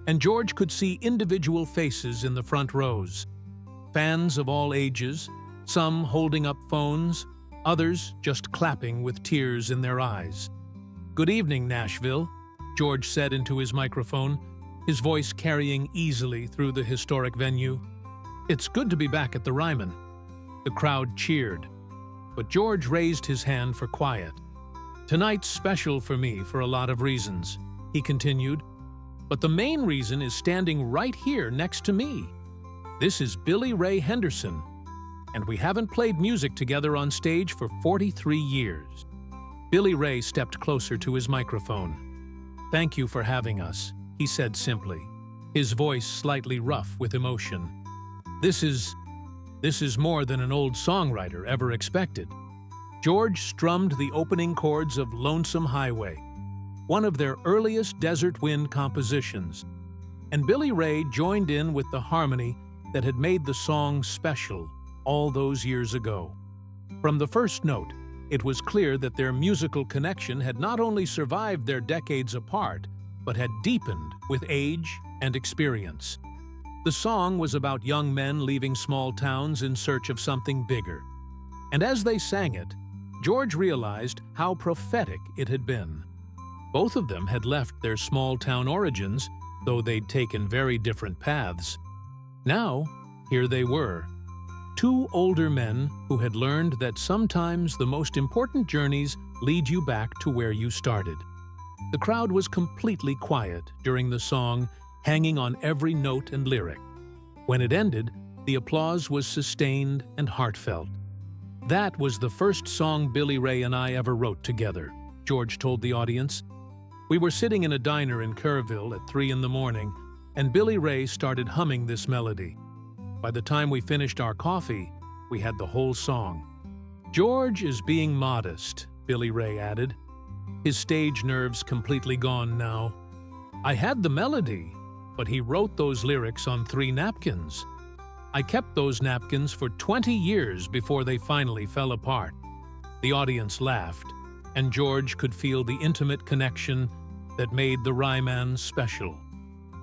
and George could see individual faces in the front rows. Fans of all ages, some holding up phones, others just clapping with tears in their eyes. "Good evening, Nashville," George said into his microphone, his voice carrying easily through the historic venue. "It's good to be back at the Ryman." The crowd cheered, but George raised his hand for quiet. "Tonight's special for me for a lot of reasons," he continued, "but the main reason is standing right here next to me. This is Billy Ray Henderson, and we haven't played music together on stage for 43 years. Billy Ray stepped closer to his microphone. "Thank you for having us," he said simply, his voice slightly rough with emotion. This is more than an old songwriter ever expected." George strummed the opening chords of Lonesome Highway, one of their earliest Desert Wind compositions, and Billy Ray joined in with the harmony that had made the song special all those years ago. From the first note, it was clear that their musical connection had not only survived their decades apart, but had deepened with age and experience. The song was about young men leaving small towns in search of something bigger. And as they sang it, George realized how prophetic it had been. Both of them had left their small-town origins, though they'd taken very different paths. Now, here they were, 2 older men who had learned that sometimes the most important journeys lead you back to where you started. The crowd was completely quiet during the song, hanging on every note and lyric. When it ended, the applause was sustained and heartfelt. "That was the first song Billy Ray and I ever wrote together," George told the audience. "We were sitting in a diner in Kerrville at 3 in the morning, and Billy Ray started humming this melody. By the time we finished our coffee, we had the whole song." "George is being modest," Billy Ray added, his stage nerves completely gone now. "I had the melody, but he wrote those lyrics on 3 napkins. I kept those napkins for 20 years before they finally fell apart." The audience laughed, and George could feel the intimate connection that made the Ryman special.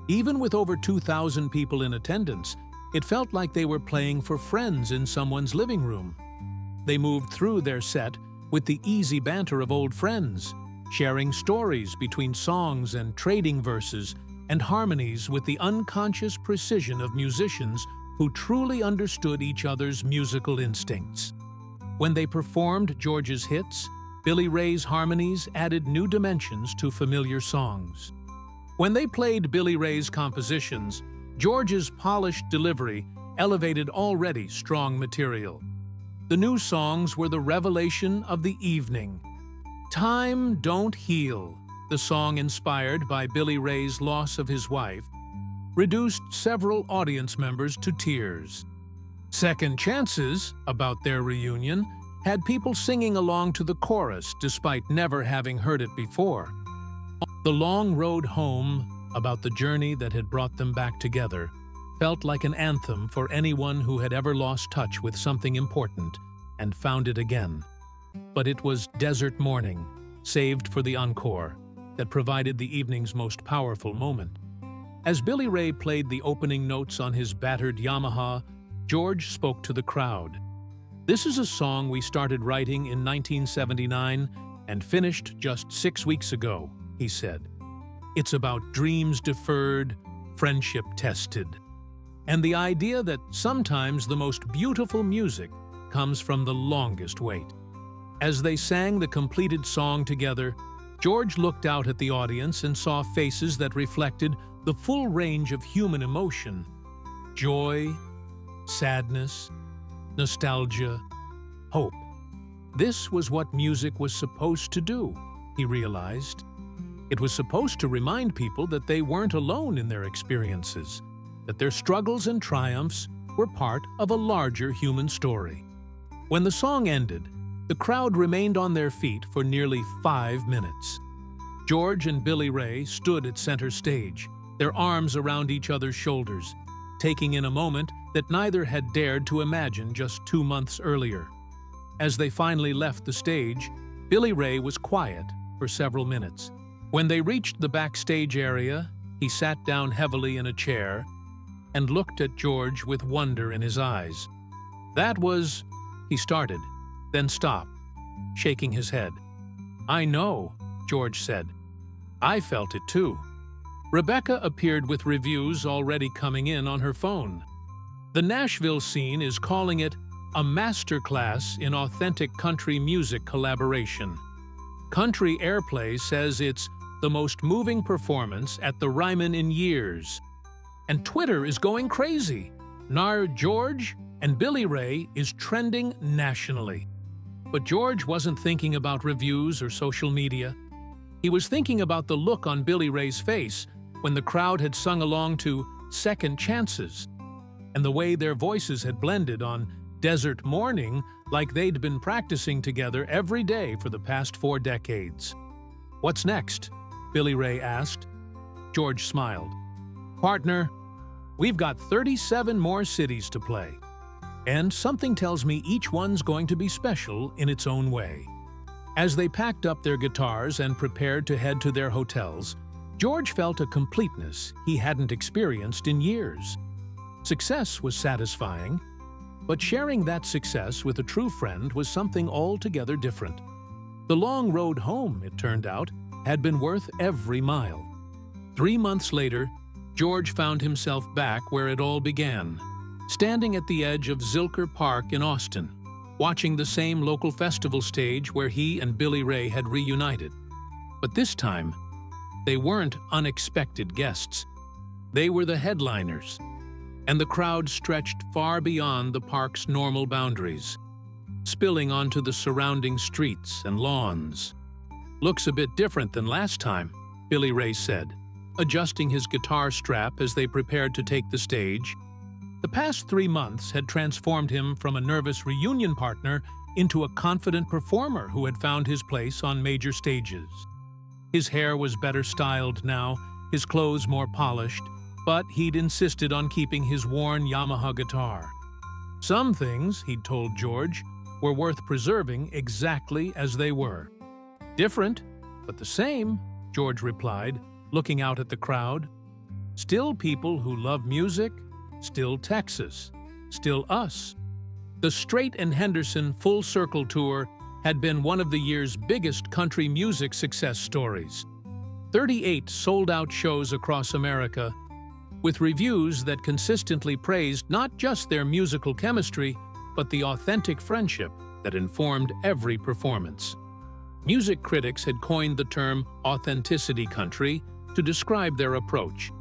Even with over 2,000 people in attendance, it felt like they were playing for friends in someone's living room. They moved through their set with the easy banter of old friends, sharing stories between songs and trading verses and harmonies with the unconscious precision of musicians who truly understood each other's musical instincts. When they performed George's hits, Billy Ray's harmonies added new dimensions to familiar songs. When they played Billy Ray's compositions, George's polished delivery elevated already strong material. The new songs were the revelation of the evening. Time Don't Heal, the song inspired by Billy Ray's loss of his wife, reduced several audience members to tears. Second Chances, about their reunion, had people singing along to the chorus despite never having heard it before. The Long Road Home, about the journey that had brought them back together, felt like an anthem for anyone who had ever lost touch with something important and found it again. But it was Desert Morning, saved for the encore, that provided the evening's most powerful moment. As Billy Ray played the opening notes on his battered Yamaha, George spoke to the crowd. "This is a song we started writing in 1979 and finished just 6 weeks ago," he said. "It's about dreams deferred, friendship tested, and the idea that sometimes the most beautiful music comes from the longest wait." As they sang the completed song together, George looked out at the audience and saw faces that reflected the full range of human emotion: joy, sadness, nostalgia, hope. This was what music was supposed to do, he realized. It was supposed to remind people that they weren't alone in their experiences, that their struggles and triumphs were part of a larger human story. When the song ended, the crowd remained on their feet for nearly 5 minutes. George and Billy Ray stood at center stage, their arms around each other's shoulders, taking in a moment that neither had dared to imagine just 2 months earlier. As they finally left the stage, Billy Ray was quiet for several minutes. When they reached the backstage area, he sat down heavily in a chair and looked at George with wonder in his eyes. "That was," he started, then stopped, shaking his head. "I know," George said. "I felt it too." Rebecca appeared with reviews already coming in on her phone. The Nashville scene is calling it a masterclass in authentic country music collaboration. Country Airplay says it's the most moving performance at the Ryman in years. And Twitter is going crazy. Nar George and Billy Ray is trending nationally. But George wasn't thinking about reviews or social media. He was thinking about the look on Billy Ray's face when the crowd had sung along to Second Chances, and the way their voices had blended on Desert Morning like they'd been practicing together every day for the past 4 decades. "What's next?" Billy Ray asked. George smiled. "Partner, we've got 37 more cities to play, and something tells me each one's going to be special in its own way." As they packed up their guitars and prepared to head to their hotels, George felt a completeness he hadn't experienced in years. Success was satisfying, but sharing that success with a true friend was something altogether different. The long road home, it turned out, had been worth every mile. 3 months later, George found himself back where it all began, standing at the edge of Zilker Park in Austin, watching the same local festival stage where he and Billy Ray had reunited. But this time, they weren't unexpected guests. They were the headliners, and the crowd stretched far beyond the park's normal boundaries, spilling onto the surrounding streets and lawns. "Looks a bit different than last time," Billy Ray said, adjusting his guitar strap as they prepared to take the stage. The past 3 months had transformed him from a nervous reunion partner into a confident performer who had found his place on major stages. His hair was better styled now, his clothes more polished, but he'd insisted on keeping his worn Yamaha guitar. Some things, he'd told George, were worth preserving exactly as they were. "Different, but the same," George replied, looking out at the crowd. "Still people who love music, still Texas, still us." The Strait and Henderson Full Circle Tour had been one of the year's biggest country music success stories. 38 sold-out shows across America, with reviews that consistently praised not just their musical chemistry, but the authentic friendship that informed every performance. Music critics had coined the term authenticity country to describe their approach.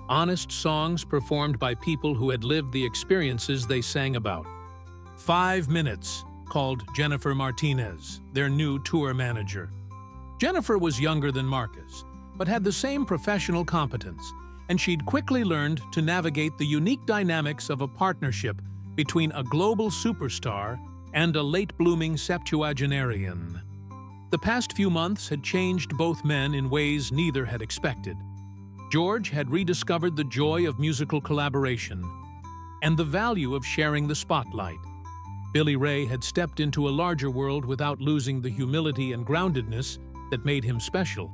Honest songs performed by people who had lived the experiences they sang about. 5 Minutes called Jennifer Martinez, their new tour manager. Jennifer was younger than Marcus, but had the same professional competence, and she'd quickly learned to navigate the unique dynamics of a partnership between a global superstar and a late-blooming septuagenarian. The past few months had changed both men in ways neither had expected. George had rediscovered the joy of musical collaboration and the value of sharing the spotlight. Billy Ray had stepped into a larger world without losing the humility and groundedness that made him special.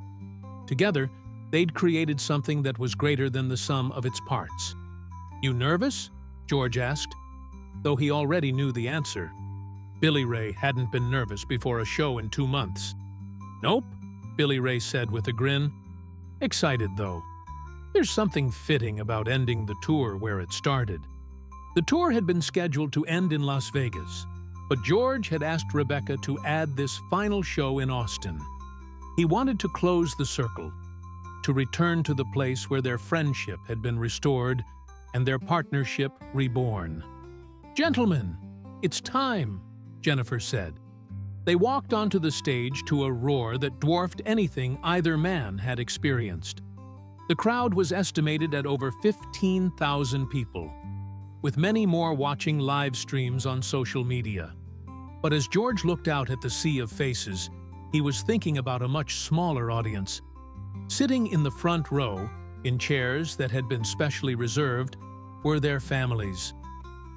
Together, they'd created something that was greater than the sum of its parts. "You nervous?" George asked, though he already knew the answer. Billy Ray hadn't been nervous before a show in 2 months. "Nope," Billy Ray said with a grin. "Excited, though. There's something fitting about ending the tour where it started." The tour had been scheduled to end in Las Vegas, but George had asked Rebecca to add this final show in Austin. He wanted to close the circle, to return to the place where their friendship had been restored and their partnership reborn. "Gentlemen, it's time," Jennifer said. They walked onto the stage to a roar that dwarfed anything either man had experienced. The crowd was estimated at over 15,000 people, with many more watching live streams on social media. But as George looked out at the sea of faces, he was thinking about a much smaller audience. Sitting in the front row, in chairs that had been specially reserved, were their families.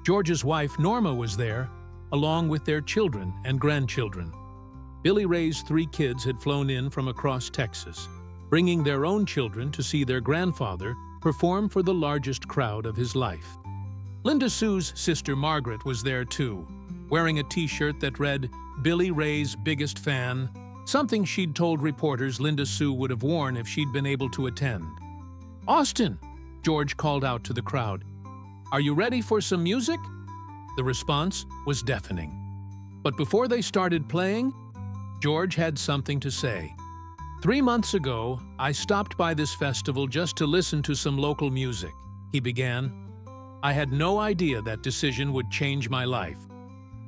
George's wife, Norma, was there, along with their children and grandchildren. Billy Ray's 3 kids had flown in from across Texas, bringing their own children to see their grandfather perform for the largest crowd of his life. Linda Sue's sister Margaret was there too, wearing a t-shirt that read, "Billy Ray's biggest fan," something she'd told reporters Linda Sue would have worn if she'd been able to attend. "Austin," George called out to the crowd. "Are you ready for some music?" The response was deafening. But before they started playing, George had something to say. "3 months ago, I stopped by this festival just to listen to some local music," he began. "I had no idea that decision would change my life.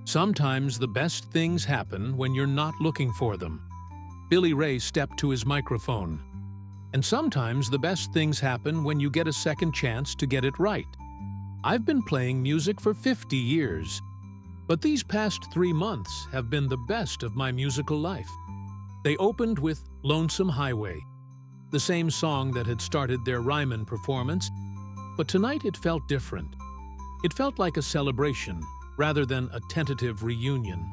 Sometimes the best things happen when you're not looking for them." Billy Ray stepped to his microphone. "And sometimes the best things happen when you get a second chance to get it right. I've been playing music for 50 years, but these past 3 months have been the best of my musical life." They opened with "Lonesome Highway," the same song that had started their Ryman performance, but tonight it felt different. It felt like a celebration, rather than a tentative reunion.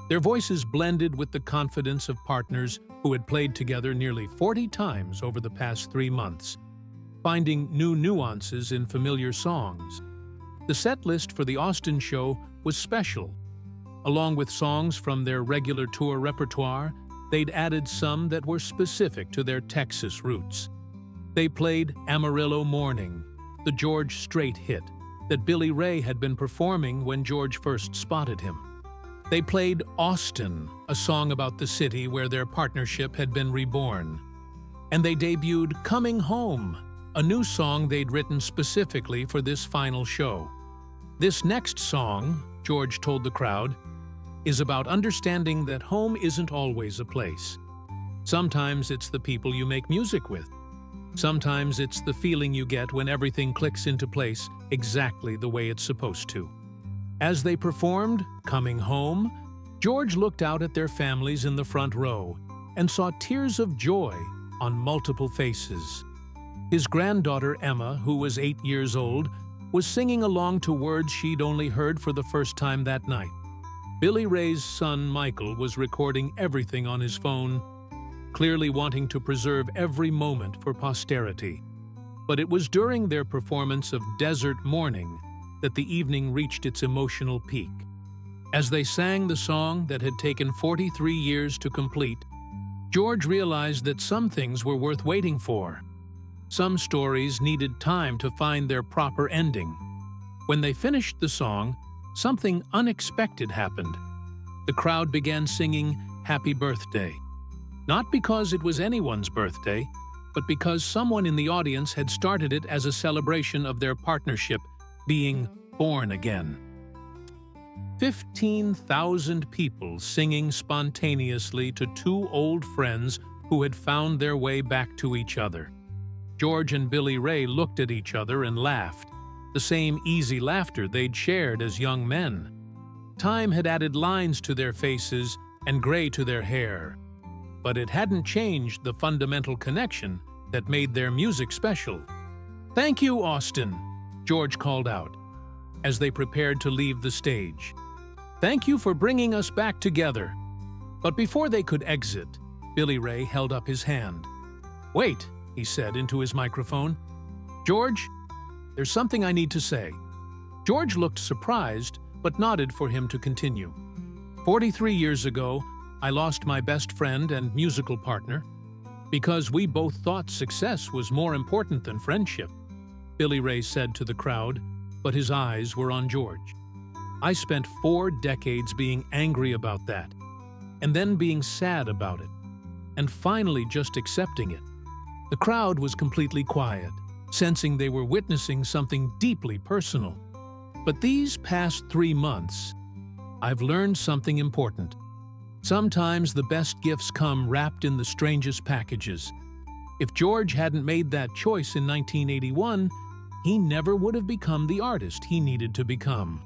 Their voices blended with the confidence of partners who had played together nearly 40 times over the past 3 months, finding new nuances in familiar songs. The set list for the Austin show was special. Along with songs from their regular tour repertoire, they'd added some that were specific to their Texas roots. They played "Amarillo Morning," the George Strait hit that Billy Ray had been performing when George first spotted him. They played "Austin," a song about the city where their partnership had been reborn. And they debuted "Coming Home," a new song they'd written specifically for this final show. This next song, George told the crowd, is about understanding that home isn't always a place. Sometimes it's the people you make music with. Sometimes it's the feeling you get when everything clicks into place exactly the way it's supposed to. As they performed "Coming Home," George looked out at their families in the front row and saw tears of joy on multiple faces. His granddaughter Emma, who was 8 years old, was singing along to words she'd only heard for the first time that night. Billy Ray's son Michael was recording everything on his phone, clearly wanting to preserve every moment for posterity. But it was during their performance of "Desert Morning" that the evening reached its emotional peak. As they sang the song that had taken 43 years to complete, George realized that some things were worth waiting for. Some stories needed time to find their proper ending. When they finished the song, something unexpected happened. The crowd began singing "Happy Birthday." Not because it was anyone's birthday, but because someone in the audience had started it as a celebration of their partnership being born again. 15,000 people singing spontaneously to two old friends who had found their way back to each other. George and Billy Ray looked at each other and laughed, the same easy laughter they'd shared as young men. Time had added lines to their faces and gray to their hair, but it hadn't changed the fundamental connection that made their music special. "Thank you, Austin," George called out, as they prepared to leave the stage. "Thank you for bringing us back together." But before they could exit, Billy Ray held up his hand. "Wait," he said into his microphone. "George, there's something I need to say." George looked surprised, but nodded for him to continue. 43 years ago, I lost my best friend and musical partner because we both thought success was more important than friendship, Billy Ray said to the crowd, but his eyes were on George. "I spent 4 decades being angry about that, and then being sad about it, and finally just accepting it." The crowd was completely quiet, sensing they were witnessing something deeply personal. "But these past 3 months, I've learned something important. Sometimes the best gifts come wrapped in the strangest packages. If George hadn't made that choice in 1981, he never would have become the artist he needed to become.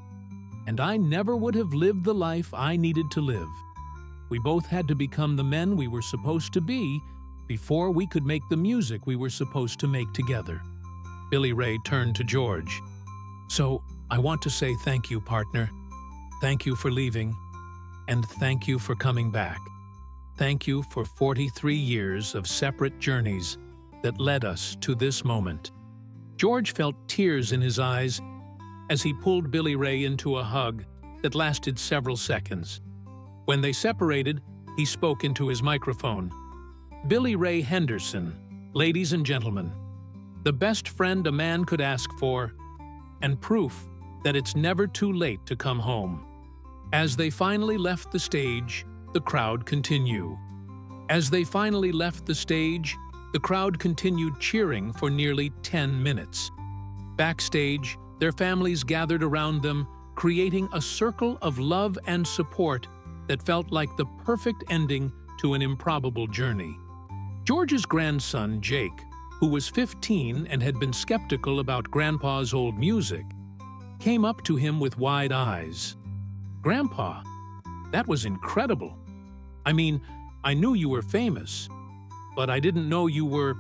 And I never would have lived the life I needed to live. We both had to become the men we were supposed to be before we could make the music we were supposed to make together." Billy Ray turned to George. "So, I want to say thank you, partner. Thank you for leaving. And thank you for coming back. Thank you for 43 years of separate journeys that led us to this moment." George felt tears in his eyes as he pulled Billy Ray into a hug that lasted several seconds. When they separated, he spoke into his microphone. "Billy Ray Henderson, ladies and gentlemen, the best friend a man could ask for, and proof that it's never too late to come home." As they finally left the stage, the crowd continued. The crowd continued cheering for nearly 10 minutes. Backstage, their families gathered around them, creating a circle of love and support that felt like the perfect ending to an improbable journey. George's grandson, Jake, who was 15 and had been skeptical about Grandpa's old music, came up to him with wide eyes. "Grandpa, that was incredible. I mean, I knew you were famous, but I didn't know you were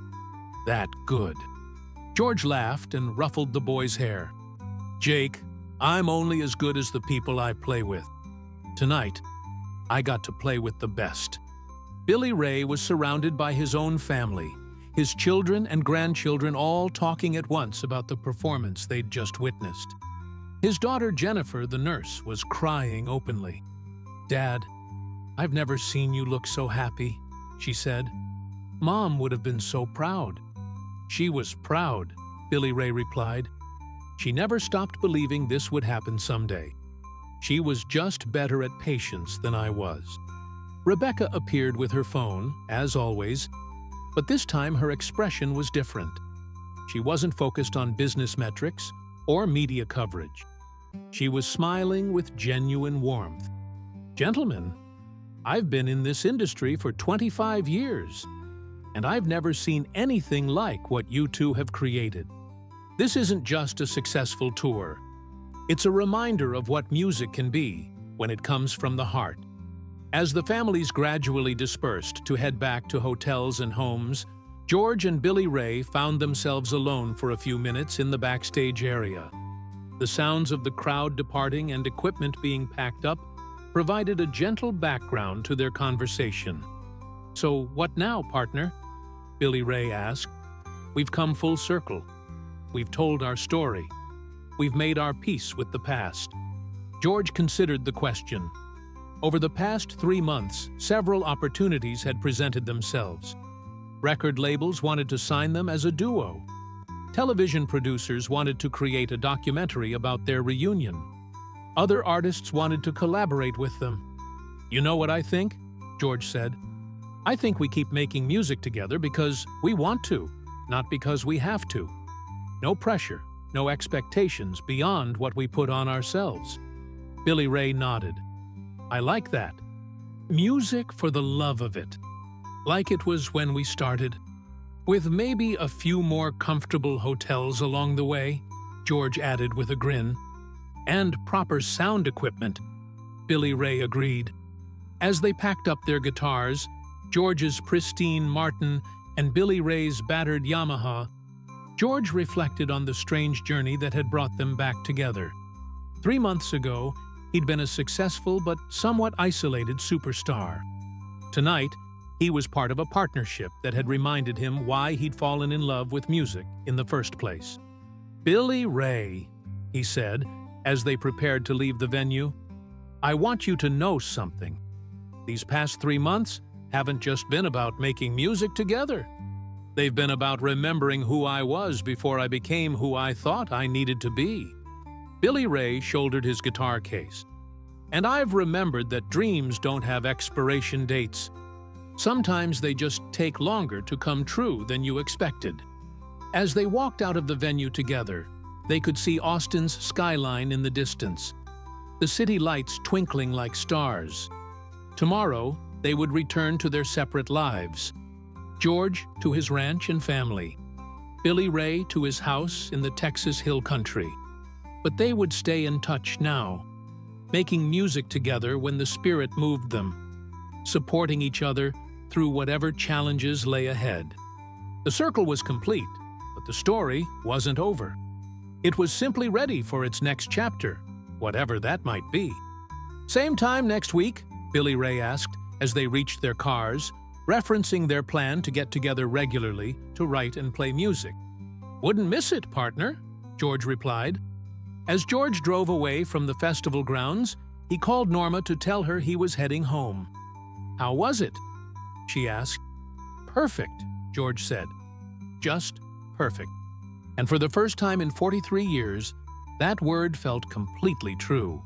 that good." George laughed and ruffled the boy's hair. "Jake, I'm only as good as the people I play with. Tonight, I got to play with the best." Billy Ray was surrounded by his own family, his children and grandchildren all talking at once about the performance they'd just witnessed. His daughter Jennifer, the nurse, was crying openly. "Dad, I've never seen you look so happy," she said. "Mom would have been so proud." "She was proud," Billy Ray replied. "She never stopped believing this would happen someday. She was just better at patience than I was." Rebecca appeared with her phone, as always, but this time her expression was different. She wasn't focused on business metrics or media coverage. She was smiling with genuine warmth. "Gentlemen, I've been in this industry for 25 years, and I've never seen anything like what you two have created. This isn't just a successful tour. It's a reminder of what music can be when it comes from the heart." As the families gradually dispersed to head back to hotels and homes, George and Billy Ray found themselves alone for a few minutes in the backstage area. The sounds of the crowd departing and equipment being packed up provided a gentle background to their conversation. "So what now, partner?" Billy Ray asked. "We've come full circle. We've told our story. We've made our peace with the past." George considered the question. Over the past 3 months, several opportunities had presented themselves. Record labels wanted to sign them as a duo. Television producers wanted to create a documentary about their reunion. Other artists wanted to collaborate with them. "You know what I think?" George said. "I think we keep making music together because we want to, not because we have to. No pressure, no expectations beyond what we put on ourselves." Billy Ray nodded. "I like that. Music for the love of it. Like it was when we started. With maybe a few more comfortable hotels along the way," George added with a grin. "And proper sound equipment," Billy Ray agreed. As they packed up their guitars, George's pristine Martin and Billy Ray's battered Yamaha, George reflected on the strange journey that had brought them back together. 3 months ago, he'd been a successful but somewhat isolated superstar. Tonight, he was part of a partnership that had reminded him why he'd fallen in love with music in the first place. "Billy Ray," he said, as they prepared to leave the venue, "I want you to know something. These past 3 months haven't just been about making music together. They've been about remembering who I was before I became who I thought I needed to be." Billy Ray shouldered his guitar case. "And I've remembered that dreams don't have expiration dates. Sometimes they just take longer to come true than you expected." As they walked out of the venue together, they could see Austin's skyline in the distance, the city lights twinkling like stars. Tomorrow, they would return to their separate lives. George to his ranch and family, Billy Ray to his house in the Texas Hill Country. But they would stay in touch now, making music together when the spirit moved them, supporting each other through whatever challenges lay ahead. The circle was complete, but the story wasn't over. It was simply ready for its next chapter, whatever that might be. "Same time next week?" Billy Ray asked as they reached their cars, referencing their plan to get together regularly to write and play music. "Wouldn't miss it, partner," George replied. As George drove away from the festival grounds, he called Norma to tell her he was heading home. "How was it?" she asked. "Perfect," George said. "Just perfect." And for the first time in 43 years, that word felt completely true.